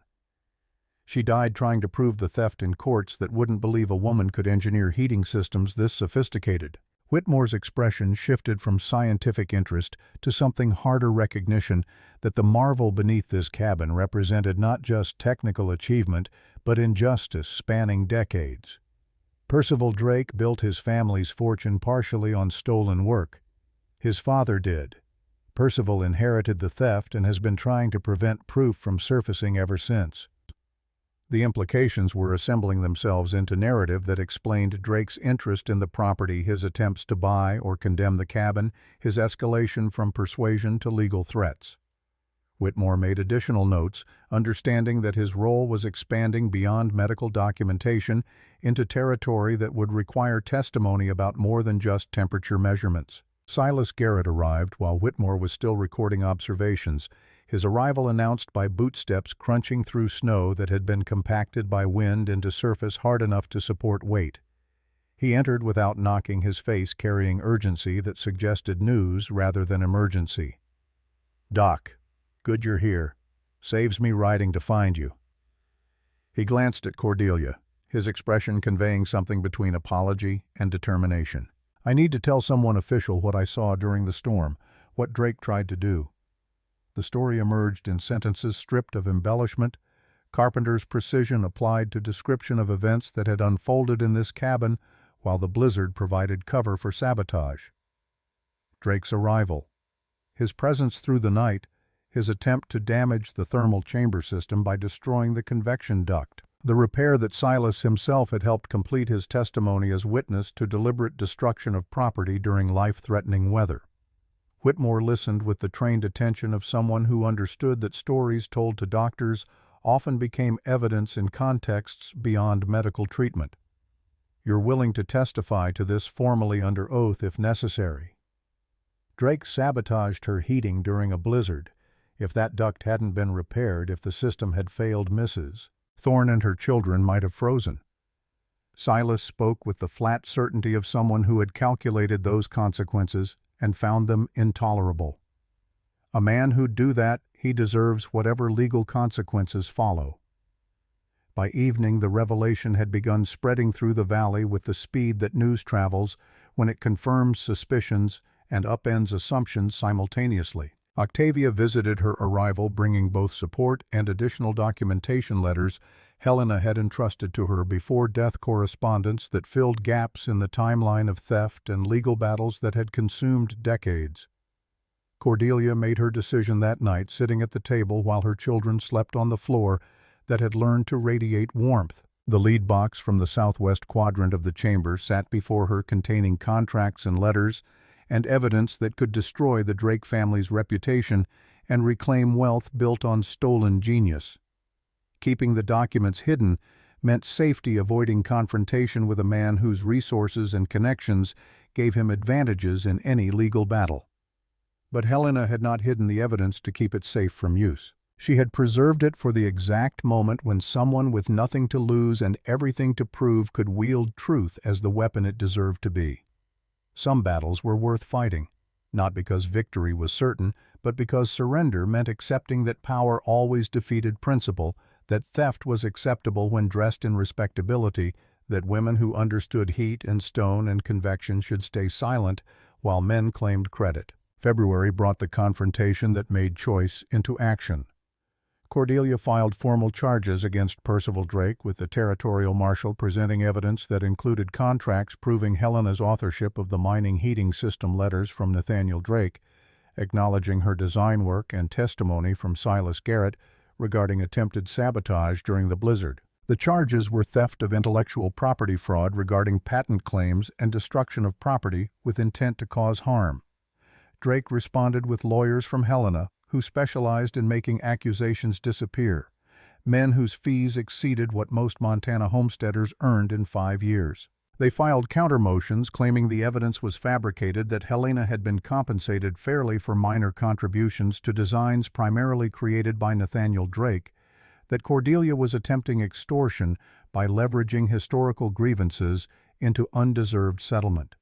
"She died trying to prove the theft in courts that wouldn't believe a woman could engineer heating systems this sophisticated." Whitmore's expression shifted from scientific interest to something harder, recognition that the marvel beneath this cabin represented not just technical achievement, but injustice spanning decades. Percival Drake built his family's fortune partially on stolen work. His father did. Percival inherited the theft and has been trying to prevent proof from surfacing ever since. The implications were assembling themselves into narrative that explained Drake's interest in the property, his attempts to buy or condemn the cabin, his escalation from persuasion to legal threats. Whitmore made additional notes, understanding that his role was expanding beyond medical documentation into territory that would require testimony about more than just temperature measurements. Silas Garrett arrived while Whitmore was still recording observations, his arrival announced by bootsteps crunching through snow that had been compacted by wind into surface hard enough to support weight. He entered without knocking, his face carrying urgency that suggested news rather than emergency. "Doc, good you're here. Saves me riding to find you." He glanced at Cordelia, his expression conveying something between apology and determination. "I need to tell someone official what I saw during the storm, what Drake tried to do." The story emerged in sentences stripped of embellishment, Carpenter's precision applied to description of events that had unfolded in this cabin while the blizzard provided cover for sabotage. Drake's arrival, his presence through the night, his attempt to damage the thermal chamber system by destroying the convection duct, the repair that Silas himself had helped complete, his testimony as witness to deliberate destruction of property during life-threatening weather. Whitmore listened with the trained attention of someone who understood that stories told to doctors often became evidence in contexts beyond medical treatment. "You're willing to testify to this formally under oath if necessary." Drake sabotaged her heating during a blizzard. If that duct hadn't been repaired, if the system had failed, Mrs. Thorne and her children might have frozen. Silas spoke with the flat certainty of someone who had calculated those consequences and found them intolerable. A man who'd do that, he deserves whatever legal consequences follow. By evening, the revelation had begun spreading through the valley with the speed that news travels when it confirms suspicions and upends assumptions simultaneously. Octavia visited her arrival bringing both support and additional documentation letters Helena had entrusted to her before-death correspondence that filled gaps in the timeline of theft and legal battles that had consumed decades. Cordelia made her decision that night sitting at the table while her children slept on the floor that had learned to radiate warmth. The lead box from the southwest quadrant of the chamber sat before her, containing contracts and letters and evidence that could destroy the Drake family's reputation and reclaim wealth built on stolen genius. Keeping the documents hidden meant safety, avoiding confrontation with a man whose resources and connections gave him advantages in any legal battle. But Helena had not hidden the evidence to keep it safe from use. She had preserved it for the exact moment when someone with nothing to lose and everything to prove could wield truth as the weapon it deserved to be. Some battles were worth fighting, not because victory was certain, but because surrender meant accepting that power always defeated principle, that theft was acceptable when dressed in respectability, that women who understood heat and stone and convection should stay silent while men claimed credit. February brought the confrontation that made choice into action. Cordelia filed formal charges against Percival Drake, with the territorial marshal presenting evidence that included contracts proving Helena's authorship of the mining heating system letters from Nathaniel Drake, acknowledging her design work, and testimony from Silas Garrett regarding attempted sabotage during the blizzard. The charges were theft of intellectual property fraud regarding patent claims and destruction of property with intent to cause harm. Drake responded with lawyers from Helena, who specialized in making accusations disappear, men whose fees exceeded what most Montana homesteaders earned in 5 years. They filed counter-motions claiming the evidence was fabricated, that Helena had been compensated fairly for minor contributions to designs primarily created by Nathaniel Drake, that Cordelia was attempting extortion by leveraging historical grievances into undeserved settlement.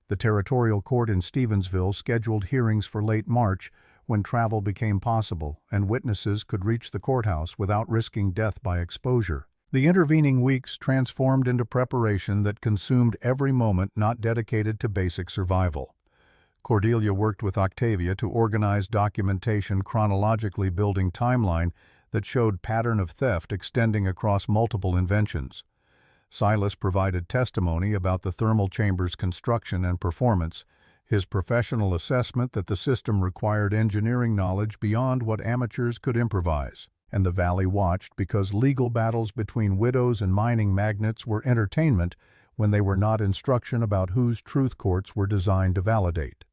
The territorial court in Stevensville scheduled hearings for late March, when travel became possible and witnesses could reach the courthouse without risking death by exposure. The intervening weeks transformed into preparation that consumed every moment not dedicated to basic survival. Cordelia worked with Octavia to organize documentation chronologically building timeline that showed pattern of theft extending across multiple inventions. Silas provided testimony about the thermal chamber's construction and performance, his professional assessment that the system required engineering knowledge beyond what amateurs could improvise, and the Valley watched because legal battles between widows and mining magnates were entertainment when they were not instruction about whose truth courts were designed to validate.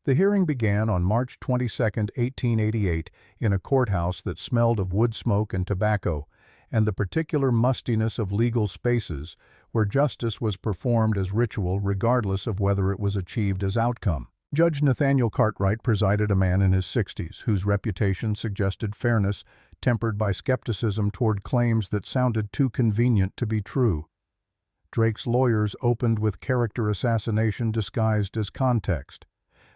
The hearing began on March 22, 1888, in a courthouse that smelled of wood smoke and tobacco, and the particular mustiness of legal spaces, where justice was performed as ritual regardless of whether it was achieved as outcome. Judge Nathaniel Cartwright presided, a man in his 60s, whose reputation suggested fairness tempered by skepticism toward claims that sounded too convenient to be true. Drake's lawyers opened with character assassination disguised as context.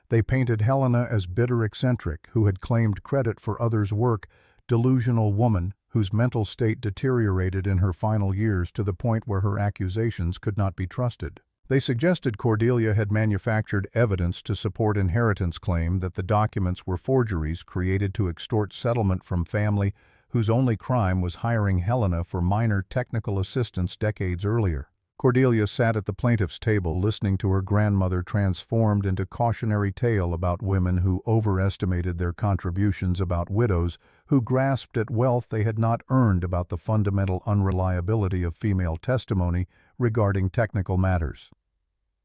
They painted Helena as bitter eccentric who had claimed credit for others' work, delusional woman whose mental state deteriorated in her final years to the point where her accusations could not be trusted. They suggested Cordelia had manufactured evidence to support inheritance claim, that the documents were forgeries created to extort settlement from family whose only crime was hiring Helena for minor technical assistance decades earlier. Cordelia sat at the plaintiff's table listening to her grandmother transformed into cautionary tale about women who overestimated their contributions, about widows who grasped at wealth they had not earned, about the fundamental unreliability of female testimony regarding technical matters.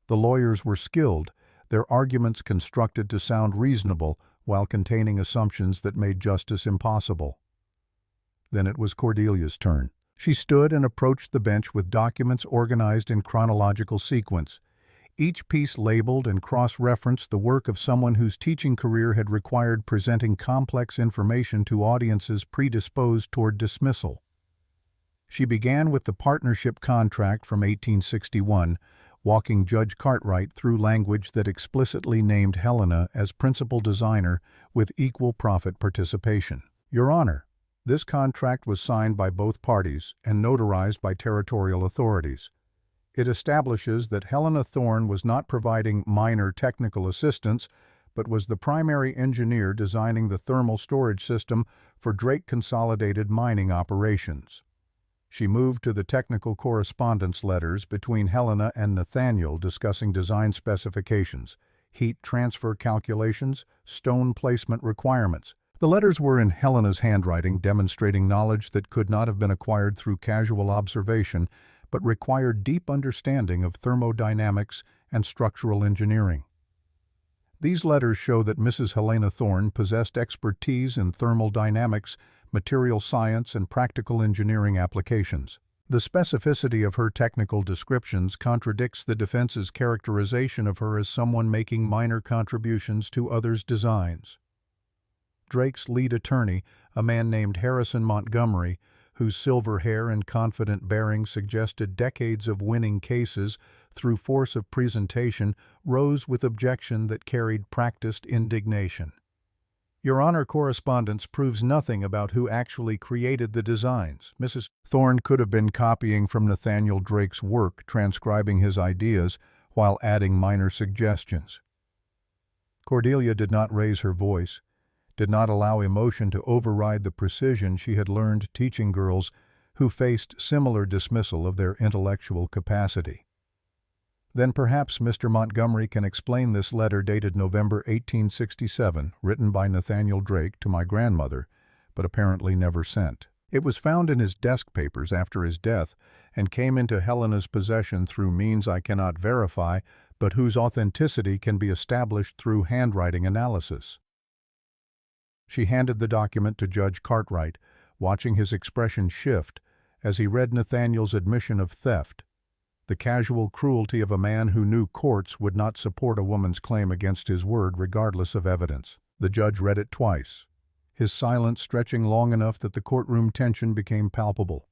The lawyers were skilled, their arguments constructed to sound reasonable while containing assumptions that made justice impossible. Then it was Cordelia's turn. She stood and approached the bench with documents organized in chronological sequence. Each piece labeled and cross-referenced the work of someone whose teaching career had required presenting complex information to audiences predisposed toward dismissal. She began with the partnership contract from 1861, walking Judge Cartwright through language that explicitly named Helena as principal designer with equal profit participation. Your Honor, this contract was signed by both parties and notarized by territorial authorities. It establishes that Helena Thorne was not providing minor technical assistance, but was the primary engineer designing the thermal storage system for Drake Consolidated mining operations. She moved to the technical correspondence letters between Helena and Nathaniel discussing design specifications, heat transfer calculations, stone placement requirements. The letters were in Helena's handwriting, demonstrating knowledge that could not have been acquired through casual observation, but required deep understanding of thermodynamics and structural engineering. These letters show that Mrs. Helena Thorne possessed expertise in thermal dynamics, material science, and practical engineering applications. The specificity of her technical descriptions contradicts the defense's characterization of her as someone making minor contributions to others' designs. Drake's lead attorney, a man named Harrison Montgomery, whose silver hair and confident bearing suggested decades of winning cases through force of presentation, rose with objection that carried practiced indignation. "Your Honor, correspondence proves nothing about who actually created the designs. Mrs. Thorne could have been copying from Nathaniel Drake's work, transcribing his ideas while adding minor suggestions." Cordelia did not raise her voice, did not allow emotion to override the precision she had learned teaching girls who faced similar dismissal of their intellectual capacity. "Then perhaps Mr. Montgomery can explain this letter dated November 1867, written by Nathaniel Drake to my grandmother, but apparently never sent. It was found in his desk papers after his death and came into Helena's possession through means I cannot verify, but whose authenticity can be established through handwriting analysis." She handed the document to Judge Cartwright, watching his expression shift as he read Nathaniel's admission of theft, the casual cruelty of a man who knew courts would not support a woman's claim against his word regardless of evidence. The judge read it twice, his silence stretching long enough that the courtroom tension became palpable.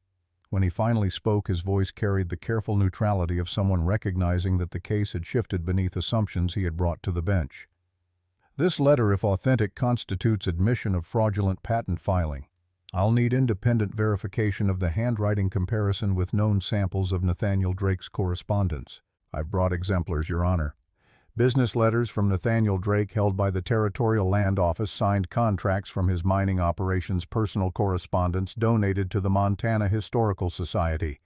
When he finally spoke, his voice carried the careful neutrality of someone recognizing that the case had shifted beneath assumptions he had brought to the bench. "This letter, if authentic, constitutes admission of fraudulent patent filing. I'll need independent verification of the handwriting comparison with known samples of Nathaniel Drake's correspondence. I've brought exemplars, Your Honor. Business letters from Nathaniel Drake held by the Territorial Land Office, signed contracts from his mining operations, personal correspondence donated to the Montana Historical Society.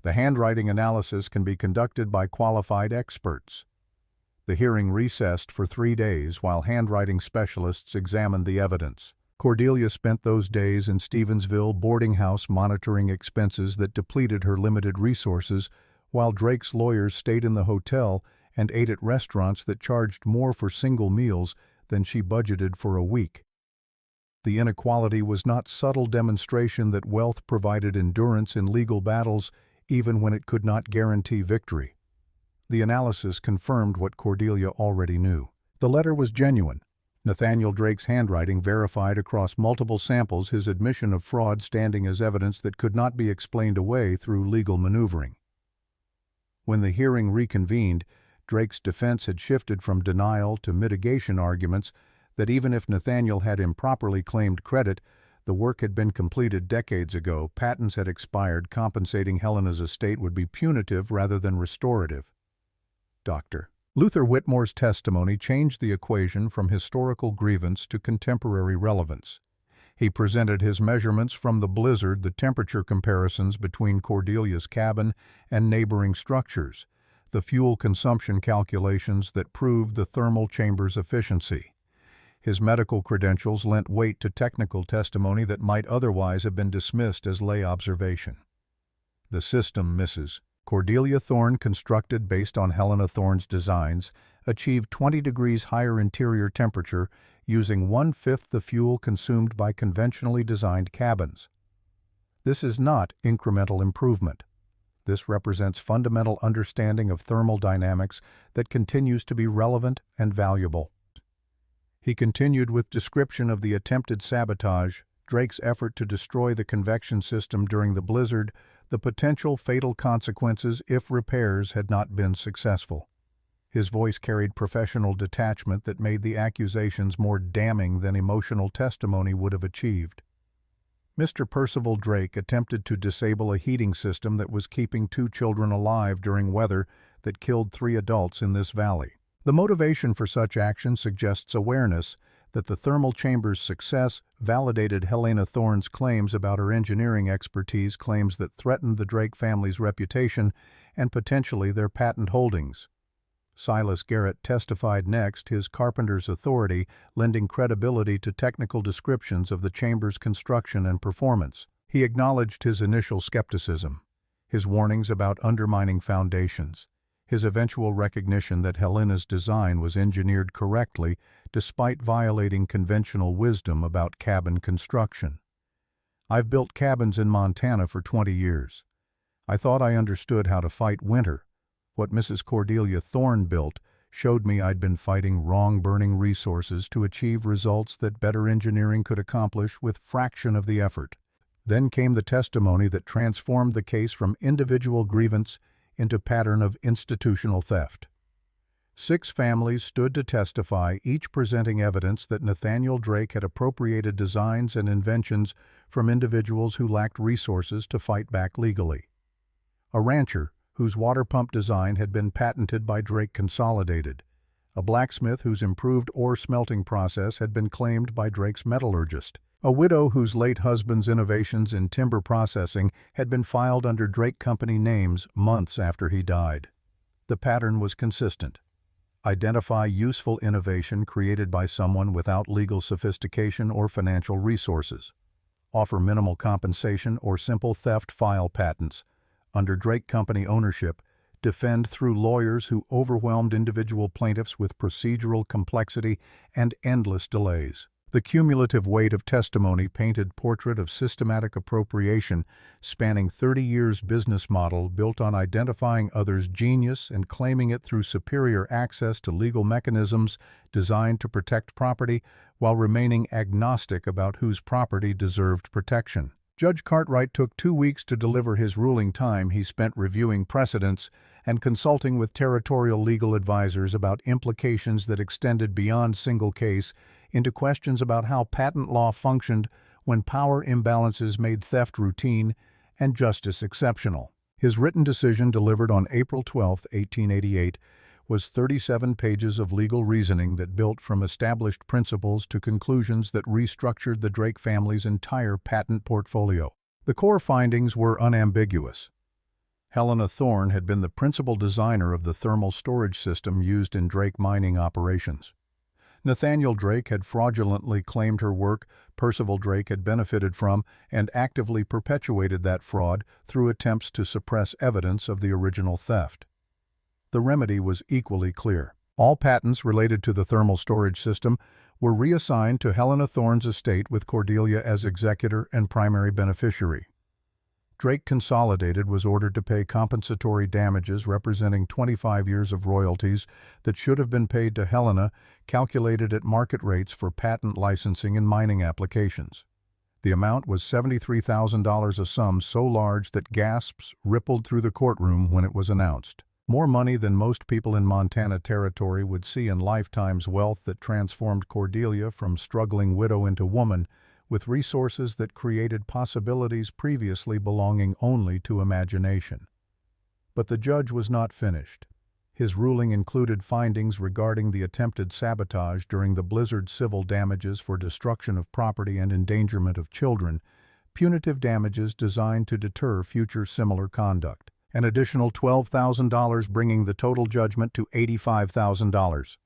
The handwriting analysis can be conducted by qualified experts." The hearing recessed for 3 days while handwriting specialists examined the evidence. Cordelia spent those days in Stevensville boarding house monitoring expenses that depleted her limited resources, while Drake's lawyers stayed in the hotel and ate at restaurants that charged more for single meals than she budgeted for a week. The inequality was not subtle demonstration that wealth provided endurance in legal battles even when it could not guarantee victory. The analysis confirmed what Cordelia already knew. The letter was genuine. Nathaniel Drake's handwriting verified across multiple samples, his admission of fraud standing as evidence that could not be explained away through legal maneuvering. When the hearing reconvened, Drake's defense had shifted from denial to mitigation arguments that even if Nathaniel had improperly claimed credit, the work had been completed decades ago, patents had expired, compensating Helena's estate would be punitive rather than restorative. Dr. Luther Whitmore's testimony changed the equation from historical grievance to contemporary relevance. He presented his measurements from the blizzard, the temperature comparisons between Cordelia's cabin and neighboring structures, the fuel consumption calculations that proved the thermal chamber's efficiency. His medical credentials lent weight to technical testimony that might otherwise have been dismissed as lay observation. The system misses. Cordelia Thorne, constructed based on Helena Thorne's designs, achieved 20 degrees higher interior temperature using 1/5 the fuel consumed by conventionally designed cabins. This is not incremental improvement. This represents fundamental understanding of thermal dynamics that continues to be relevant and valuable. He continued with description of the attempted sabotage, Drake's effort to destroy the convection system during the blizzard, the potential fatal consequences if repairs had not been successful. His voice carried professional detachment that made the accusations more damning than emotional testimony would have achieved. Mr. Percival Drake attempted to disable a heating system that was keeping 2 children alive during weather that killed 3 adults in this valley. The motivation for such action suggests awareness that the thermal chamber's success validated Helena Thorne's claims about her engineering expertise, claims that threatened the Drake family's reputation and potentially their patent holdings. Silas Garrett testified next, his carpenter's authority lending credibility to technical descriptions of the chamber's construction and performance. He acknowledged his initial skepticism, his warnings about undermining foundations, his eventual recognition that Helena's design was engineered correctly despite violating conventional wisdom about cabin construction. "I've built cabins in Montana for 20 years. I thought I understood how to fight winter. What Mrs. Cordelia Thorne built showed me I'd been fighting wrong-burning resources to achieve results that better engineering could accomplish with fraction of the effort. Then came the testimony that transformed the case from individual grievance into pattern of institutional theft. 6 families stood to testify, each presenting evidence that Nathaniel Drake had appropriated designs and inventions from individuals who lacked resources to fight back legally. A rancher whose water pump design had been patented by Drake Consolidated. A blacksmith whose improved ore smelting process had been claimed by Drake's metallurgist. A widow whose late husband's innovations in timber processing had been filed under Drake Company names months after he died. The pattern was consistent. Identify useful innovation created by someone without legal sophistication or financial resources. Offer minimal compensation or simple theft, file patents under Drake Company ownership, defend through lawyers who overwhelmed individual plaintiffs with procedural complexity and endless delays. The cumulative weight of testimony painted portrait of systematic appropriation spanning 30 years business model built on identifying others' genius and claiming it through superior access to legal mechanisms designed to protect property while remaining agnostic about whose property deserved protection. Judge Cartwright took 2 weeks to deliver his ruling. Time he spent reviewing precedents and consulting with territorial legal advisors about implications that extended beyond single case into questions about how patent law functioned when power imbalances made theft routine and justice exceptional. His written decision, delivered on April 12, 1888, was 37 pages of legal reasoning that built from established principles to conclusions that restructured the Drake family's entire patent portfolio. The core findings were unambiguous. Helena Thorne had been the principal designer of the thermal storage system used in Drake mining operations. Nathaniel Drake had fraudulently claimed her work. Percival Drake had benefited from and actively perpetuated that fraud through attempts to suppress evidence of the original theft. The remedy was equally clear. All patents related to the thermal storage system were reassigned to Helena Thorne's estate with Cordelia as executor and primary beneficiary. Drake Consolidated was ordered to pay compensatory damages representing 25 years of royalties that should have been paid to Helena, calculated at market rates for patent licensing and mining applications. The amount was $73,000, a sum so large that gasps rippled through the courtroom when it was announced. More money than most people in Montana Territory would see in lifetimes, wealth that transformed Cordelia from struggling widow into woman, with resources that created possibilities previously belonging only to imagination. But the judge was not finished. His ruling included findings regarding the attempted sabotage during the blizzard, civil damages for destruction of property and endangerment of children, punitive damages designed to deter future similar conduct. An additional $12,000, bringing the total judgment to $85,000.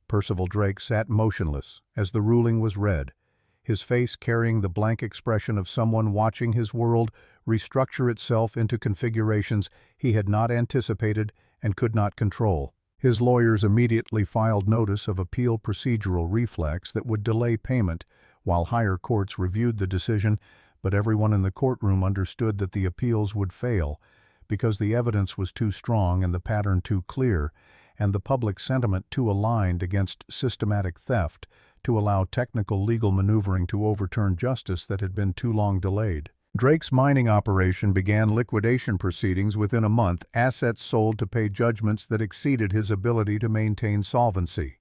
Percival Drake sat motionless as the ruling was read, his face carrying the blank expression of someone watching his world restructure itself into configurations he had not anticipated and could not control. His lawyers immediately filed notice of appeal, procedural reflex that would delay payment while higher courts reviewed the decision, but everyone in the courtroom understood that the appeals would fail because the evidence was too strong and the pattern too clear, and the public sentiment too aligned against systematic theft to allow technical legal maneuvering to overturn justice that had been too long delayed. Drake's mining operation began liquidation proceedings within a month, assets sold to pay judgments that exceeded his ability to maintain solvency.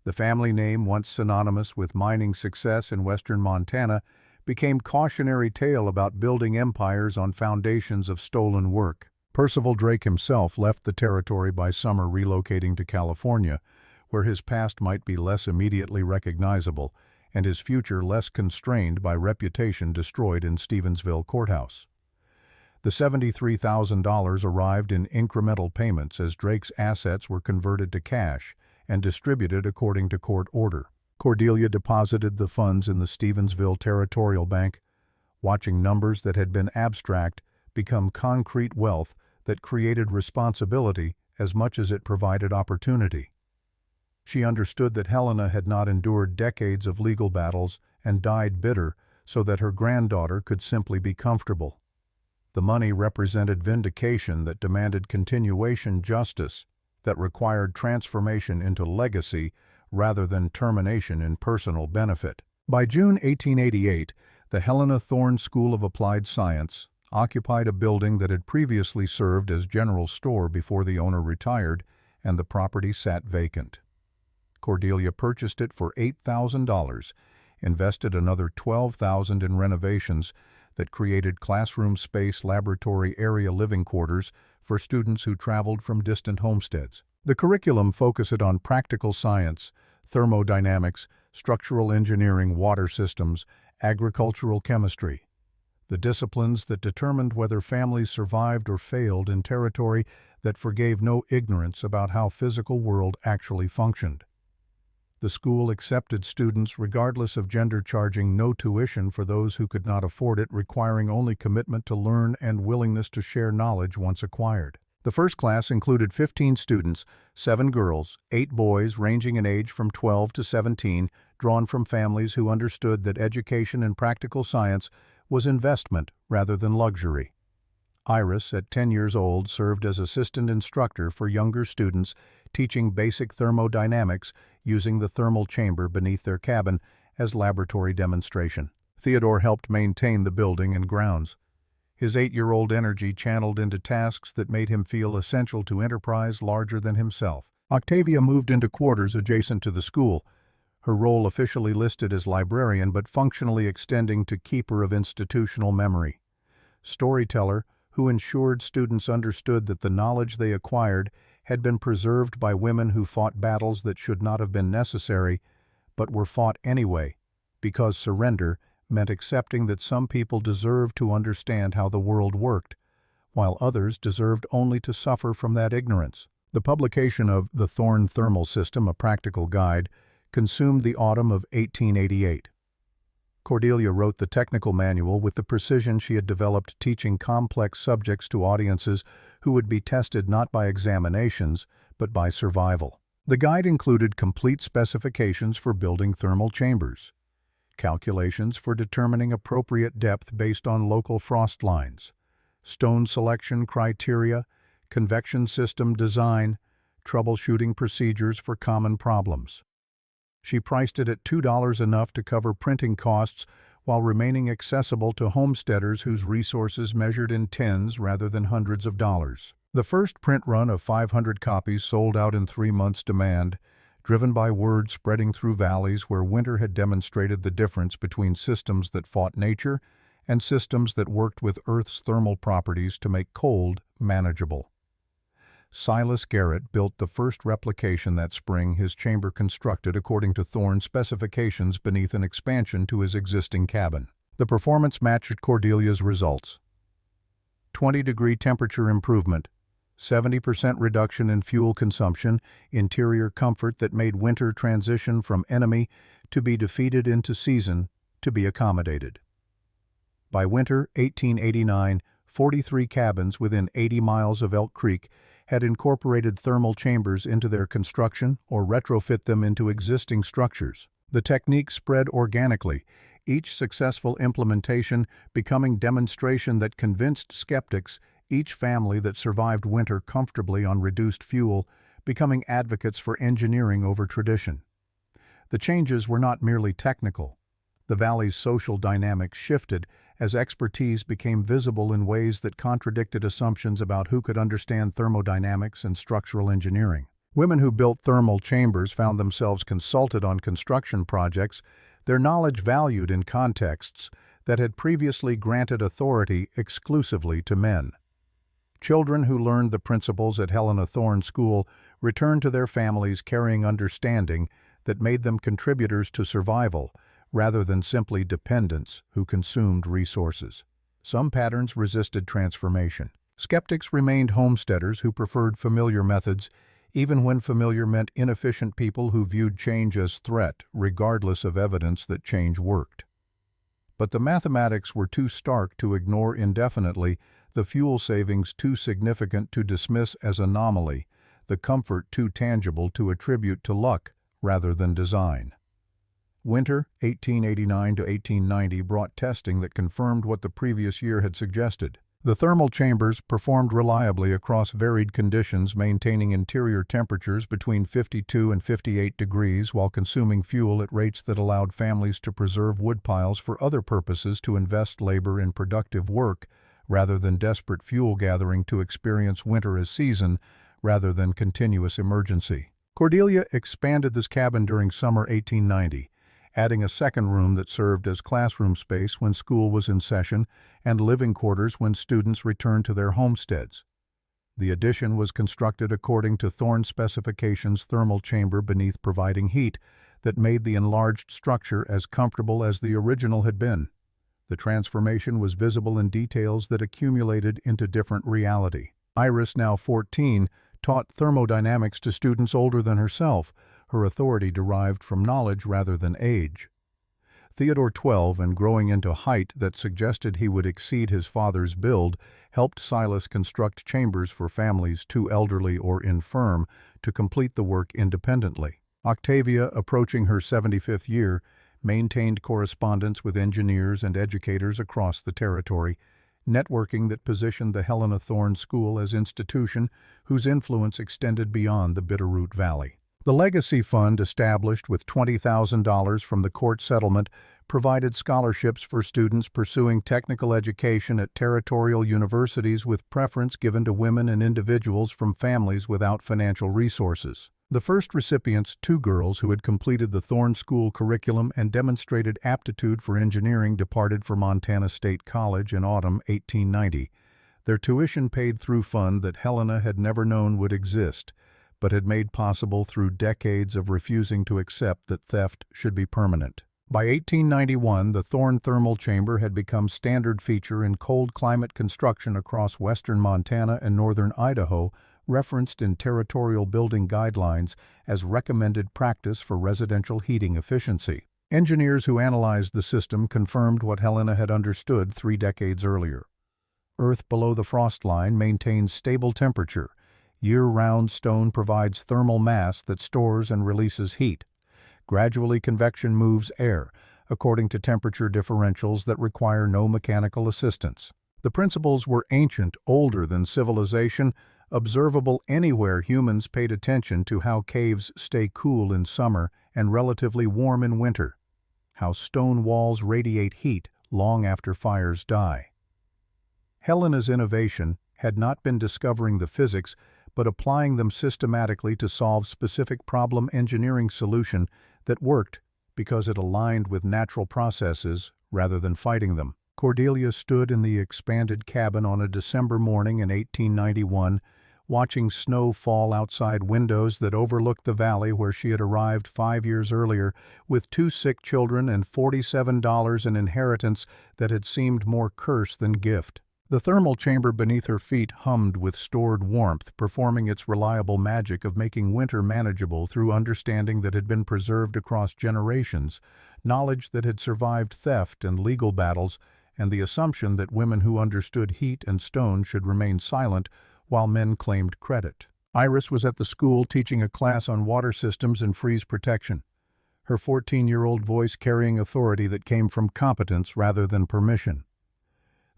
The family name, once synonymous with mining success in western Montana, became cautionary tale about building empires on foundations of stolen work. Percival Drake himself left the territory by summer, relocating to California, where his past might be less immediately recognizable and his future less constrained by reputation destroyed in Stevensville courthouse. The $73,000 arrived in incremental payments as Drake's assets were converted to cash and distributed according to court order. Cordelia deposited the funds in the Stevensville Territorial Bank, watching numbers that had been abstract become concrete wealth that created responsibility as much as it provided opportunity. She understood that Helena had not endured decades of legal battles and died bitter so that her granddaughter could simply be comfortable. The money represented vindication that demanded continuation justice, that required transformation into legacy rather than termination in personal benefit. By June 1888, the Helena Thorne School of Applied Science occupied a building that had previously served as general store before the owner retired, and the property sat vacant. Cordelia purchased it for $8,000, invested another $12,000 in renovations that created classroom space, laboratory area, living quarters for students who traveled from distant homesteads. The curriculum focused on practical science, thermodynamics, structural engineering, water systems, agricultural chemistry, the disciplines that determined whether families survived or failed in territory that forgave no ignorance about how physical world actually functioned. The school accepted students regardless of gender, charging no tuition for those who could not afford it, requiring only commitment to learn and willingness to share knowledge once acquired. The first class included 15 students, 7 girls, 8 boys ranging in age from 12 to 17, drawn from families who understood that education in practical science was investment rather than luxury. Iris, at 10 years old, served as assistant instructor for younger students, teaching basic thermodynamics using the thermal chamber beneath their cabin as laboratory demonstration. Theodore helped maintain the building and grounds, his 8-year-old energy channeled into tasks that made him feel essential to enterprise larger than himself. Octavia moved into quarters adjacent to the school, her role officially listed as librarian but functionally extending to keeper of institutional memory. Storyteller, who ensured students understood that the knowledge they acquired had been preserved by women who fought battles that should not have been necessary, but were fought anyway, because surrender meant accepting that some people deserved to understand how the world worked, while others deserved only to suffer from that ignorance. The publication of The Thorne Thermal System, a Practical Guide, consumed the autumn of 1888. Cordelia wrote the technical manual with the precision she had developed teaching complex subjects to audiences who would be tested not by examinations, but by survival. The guide included complete specifications for building thermal chambers, calculations for determining appropriate depth based on local frost lines, stone selection criteria, convection system design, troubleshooting procedures for common problems. She priced it at $2, enough to cover printing costs while remaining accessible to homesteaders whose resources measured in tens rather than hundreds of dollars. The first print run of 500 copies sold out in 3 months' demand, driven by word spreading through valleys where winter had demonstrated the difference between systems that fought nature and systems that worked with Earth's thermal properties to make cold manageable. Silas Garrett built the first replication that spring, his chamber constructed according to Thorne's specifications beneath an expansion to his existing cabin. The performance matched Cordelia's results. 20-degree temperature improvement, 70% reduction in fuel consumption, interior comfort that made winter transition from enemy to be defeated into season to be accommodated. By winter 1889, 43 cabins within 80 miles of Elk Creek had incorporated thermal chambers into their construction or retrofit them into existing structures. The technique spread organically, each successful implementation becoming demonstration that convinced skeptics, each family that survived winter comfortably on reduced fuel becoming advocates for engineering over tradition. The changes were not merely technical. The valley's social dynamics shifted as expertise became visible in ways that contradicted assumptions about who could understand thermodynamics and structural engineering. Women who built thermal chambers found themselves consulted on construction projects, their knowledge valued in contexts that had previously granted authority exclusively to men. Children who learned the principles at Helena Thorne School returned to their families carrying understanding that made them contributors to survival, rather than simply dependents who consumed resources. Some patterns resisted transformation. Skeptics remained homesteaders who preferred familiar methods, even when familiar meant inefficient people who viewed change as threat, regardless of evidence that change worked. But the mathematics were too stark to ignore indefinitely, the fuel savings too significant to dismiss as anomaly, the comfort too tangible to attribute to luck rather than design. Winter 1889 to 1890 brought testing that confirmed what the previous year had suggested. The thermal chambers performed reliably across varied conditions, maintaining interior temperatures between 52 and 58 degrees while consuming fuel at rates that allowed families to preserve wood piles for other purposes, to invest labor in productive work rather than desperate fuel gathering, to experience winter as season rather than continuous emergency. Cordelia expanded this cabin during summer 1890, adding a second room that served as classroom space when school was in session and living quarters when students returned to their homesteads. The addition was constructed according to Thorne specifications, thermal chamber beneath providing heat that made the enlarged structure as comfortable as the original had been. The transformation was visible in details that accumulated into different reality. Iris, now 14, taught thermodynamics to students older than herself, her authority derived from knowledge rather than age. Theodore, 12, and growing into height that suggested he would exceed his father's build, helped Silas construct chambers for families too elderly or infirm to complete the work independently. Octavia, approaching her 75th year, maintained correspondence with engineers and educators across the territory, networking that positioned the Helena Thorne School as institution whose influence extended beyond the Bitterroot Valley. The Legacy Fund, established with $20,000 from the court settlement, provided scholarships for students pursuing technical education at territorial universities, with preference given to women and individuals from families without financial resources. The first recipients, 2 girls who had completed the Thorne School curriculum and demonstrated aptitude for engineering, departed for Montana State College in autumn 1890, their tuition paid through fund that Helena had never known would exist, but had made possible through decades of refusing to accept that theft should be permanent. By 1891, the Thorne thermal chamber had become standard feature in cold climate construction across western Montana and northern Idaho, referenced in territorial building guidelines as recommended practice for residential heating efficiency. Engineers who analyzed the system confirmed what Helena had understood 3 decades earlier. Earth below the frost line maintains stable temperature. Year-round stone provides thermal mass that stores and releases heat. Gradually, convection moves air, according to temperature differentials that require no mechanical assistance. The principles were ancient, older than civilization, observable anywhere humans paid attention to how caves stay cool in summer and relatively warm in winter, how stone walls radiate heat long after fires die. Helena's innovation had not been discovering the physics, but applying them systematically to solve specific problem engineering solution that worked because it aligned with natural processes rather than fighting them. Cordelia stood in the expanded cabin on a December morning in 1891, watching snow fall outside windows that overlooked the valley where she had arrived 5 years earlier with 2 sick children and $47 in inheritance that had seemed more curse than gift. The thermal chamber beneath her feet hummed with stored warmth, performing its reliable magic of making winter manageable through understanding that had been preserved across generations, knowledge that had survived theft and legal battles, and the assumption that women who understood heat and stone should remain silent while men claimed credit. Iris was at the school teaching a class on water systems and freeze protection, her 14-year-old voice carrying authority that came from competence rather than permission.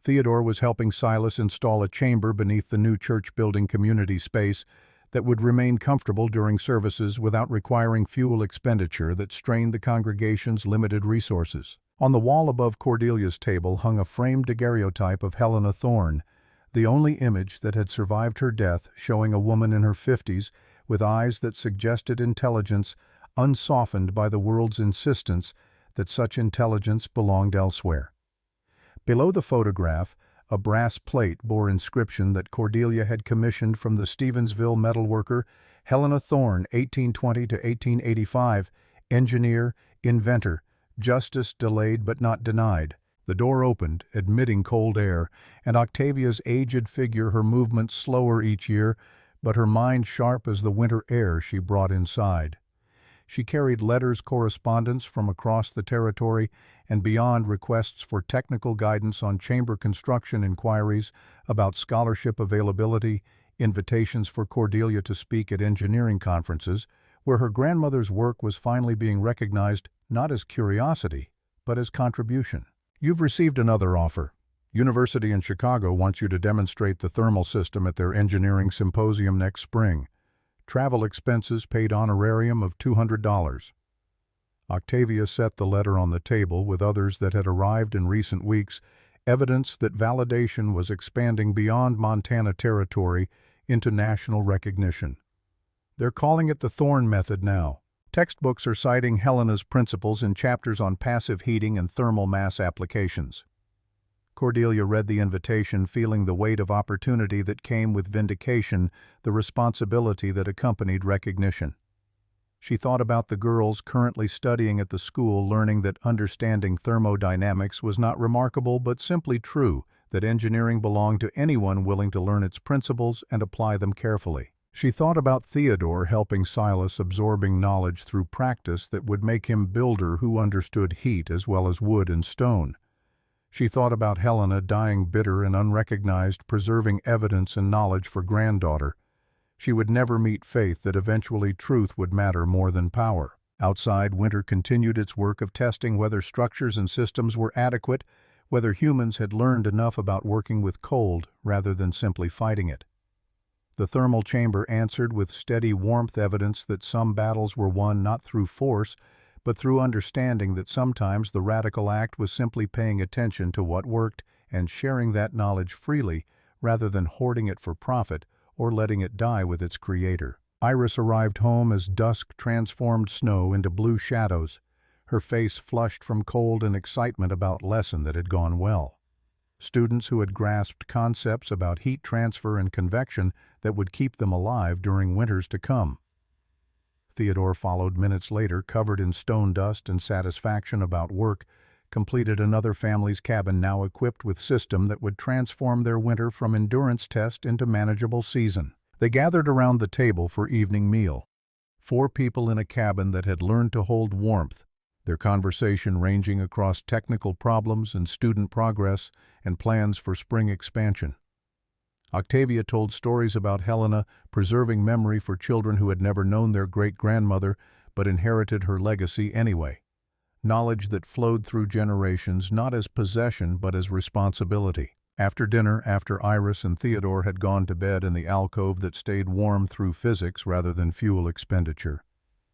Theodore was helping Silas install a chamber beneath the new church building community space that would remain comfortable during services without requiring fuel expenditure that strained the congregation's limited resources. On the wall above Cordelia's table hung a framed daguerreotype of Helena Thorne, the only image that had survived her death, showing a woman in her 50s with eyes that suggested intelligence, unsoftened by the world's insistence that such intelligence belonged elsewhere. Below the photograph, a brass plate bore inscription that Cordelia had commissioned from the Stevensville metalworker, Helena Thorne, 1820 to 1885, engineer, inventor, justice delayed but not denied. The door opened, admitting cold air, and Octavia's aged figure, her movements slower each year, but her mind sharp as the winter air she brought inside. She carried letters, correspondence from across the territory, and beyond, requests for technical guidance on chamber construction, inquiries about scholarship availability, invitations for Cordelia to speak at engineering conferences, where her grandmother's work was finally being recognized not as curiosity, but as contribution. "You've received another offer," University in Chicago wants you to demonstrate the thermal system at their engineering symposium next spring. Travel expenses paid, honorarium of $200. Octavia set the letter on the table with others that had arrived in recent weeks, evidence that validation was expanding beyond Montana territory into national recognition. They're calling it the Thorne method now. Textbooks are citing Helena's principles in chapters on passive heating and thermal mass applications. Cordelia read the invitation, feeling the weight of opportunity that came with vindication, the responsibility that accompanied recognition. She thought about the girls currently studying at the school, learning that understanding thermodynamics was not remarkable but simply true, that engineering belonged to anyone willing to learn its principles and apply them carefully. She thought about Theodore helping Silas, absorbing knowledge through practice that would make him builder who understood heat as well as wood and stone. She thought about Helena, dying bitter and unrecognized, preserving evidence and knowledge for granddaughter. She would never meet faith that eventually truth would matter more than power. Outside, winter continued its work of testing whether structures and systems were adequate, whether humans had learned enough about working with cold rather than simply fighting it. The thermal chamber answered with steady warmth, evidence that some battles were won not through force, but through understanding that sometimes the radical act was simply paying attention to what worked and sharing that knowledge freely rather than hoarding it for profit or letting it die with its creator. Iris arrived home as dusk transformed snow into blue shadows, her face flushed from cold and excitement about lesson that had gone well. Students who had grasped concepts about heat transfer and convection that would keep them alive during winters to come. Theodore followed minutes later, covered in stone dust and satisfaction about work, completed another family's cabin now equipped with system that would transform their winter from endurance test into manageable season. They gathered around the table for evening meal. 4 people in a cabin that had learned to hold warmth, their conversation ranging across technical problems and student progress and plans for spring expansion. Octavia told stories about Helena preserving memory for children who had never known their great-grandmother but inherited her legacy anyway. Knowledge that flowed through generations not as possession but as responsibility. After dinner, after Iris and Theodore had gone to bed in the alcove that stayed warm through physics rather than fuel expenditure,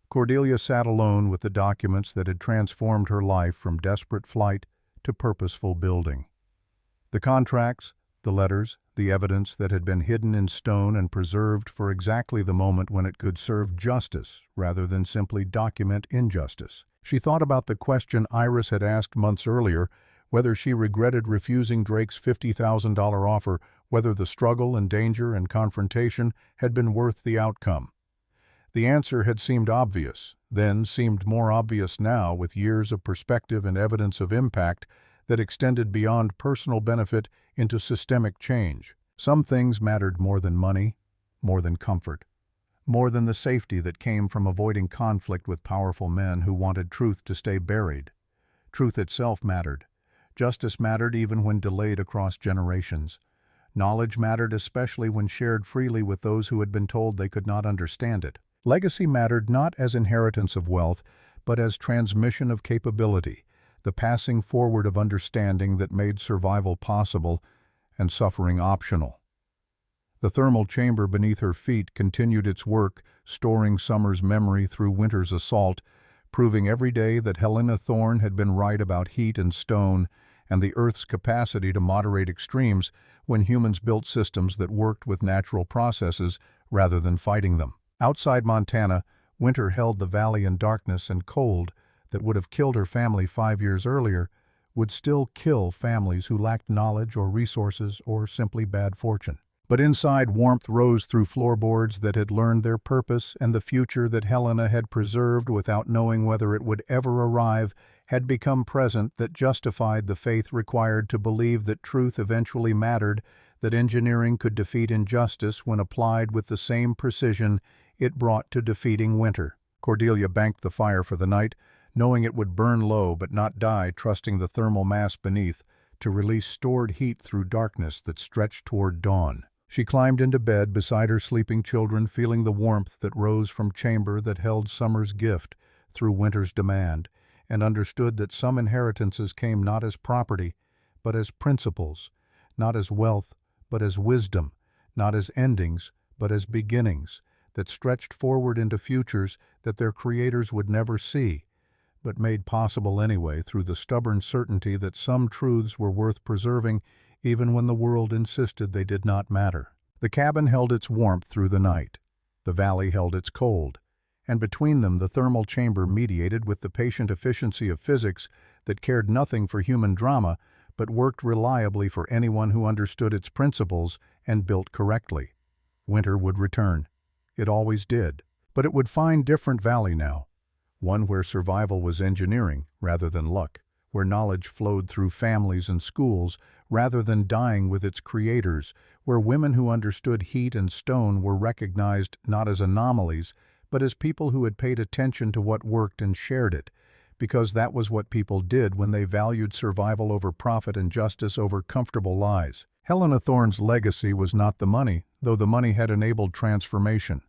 Cordelia sat alone with the documents that had transformed her life from desperate flight to purposeful building. The contracts, the letters, the evidence that had been hidden in stone and preserved for exactly the moment when it could serve justice rather than simply document injustice. She thought about the question Iris had asked months earlier, whether she regretted refusing Drake's $50,000 offer, whether the struggle and danger and confrontation had been worth the outcome. The answer had seemed obvious, then seemed more obvious now with years of perspective and evidence of impact that extended beyond personal benefit into systemic change. Some things mattered more than money, more than comfort, more than the safety that came from avoiding conflict with powerful men who wanted truth to stay buried. Truth itself mattered. Justice mattered even when delayed across generations. Knowledge mattered especially when shared freely with those who had been told they could not understand it. Legacy mattered not as inheritance of wealth, but as transmission of capability, the passing forward of understanding that made survival possible and suffering optional. The thermal chamber beneath her feet continued its work, storing summer's memory through winter's assault, proving every day that Helena Thorne had been right about heat and stone and the Earth's capacity to moderate extremes when humans built systems that worked with natural processes rather than fighting them. Outside Montana, winter held the valley in darkness, and cold that would have killed her family 5 years earlier would still kill families who lacked knowledge or resources or simply bad fortune. But inside, warmth rose through floorboards that had learned their purpose, and the future that Helena had preserved without knowing whether it would ever arrive had become present, that justified the faith required to believe that truth eventually mattered, that engineering could defeat injustice when applied with the same precision it brought to defeating winter. Cordelia banked the fire for the night, knowing it would burn low but not die, trusting the thermal mass beneath to release stored heat through darkness that stretched toward dawn. She climbed into bed beside her sleeping children, feeling the warmth that rose from chamber that held summer's gift through winter's demand, and understood that some inheritances came not as property, but as principles, not as wealth, but as wisdom, not as endings, but as beginnings, that stretched forward into futures that their creators would never see, but made possible anyway through the stubborn certainty that some truths were worth preserving even when the world insisted they did not matter. The cabin held its warmth through the night. The valley held its cold. And between them the thermal chamber mediated with the patient efficiency of physics that cared nothing for human drama but worked reliably for anyone who understood its principles and built correctly. Winter would return. It always did. But it would find different valley now, one where survival was engineering rather than luck, where knowledge flowed through families and schools rather than dying with its creators, where women who understood heat and stone were recognized not as anomalies, but as people who had paid attention to what worked and shared it, because that was what people did when they valued survival over profit and justice over comfortable lies. Helena Thorne's legacy was not the money, though the money had enabled transformation.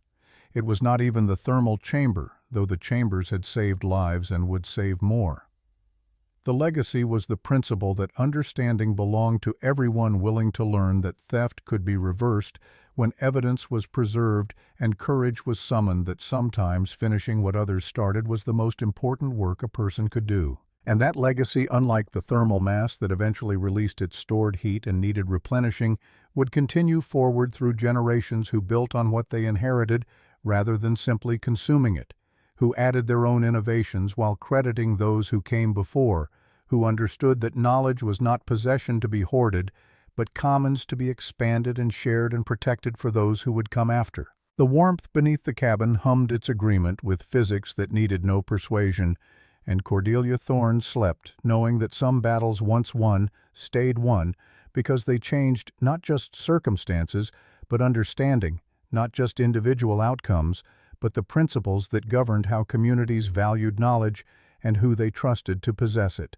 It was not even the thermal chamber, though the chambers had saved lives and would save more. The legacy was the principle that understanding belonged to everyone willing to learn that theft could be reversed when evidence was preserved and courage was summoned, that sometimes finishing what others started was the most important work a person could do. And that legacy, unlike the thermal mass that eventually released its stored heat and needed replenishing, would continue forward through generations who built on what they inherited rather than simply consuming it, who added their own innovations while crediting those who came before, who understood that knowledge was not possession to be hoarded, but commons to be expanded and shared and protected for those who would come after. The warmth beneath the cabin hummed its agreement with physics that needed no persuasion, and Cordelia Thorne slept, knowing that some battles once won stayed won because they changed not just circumstances, but understanding, not just individual outcomes, but the principles that governed how communities valued knowledge and who they trusted to possess it.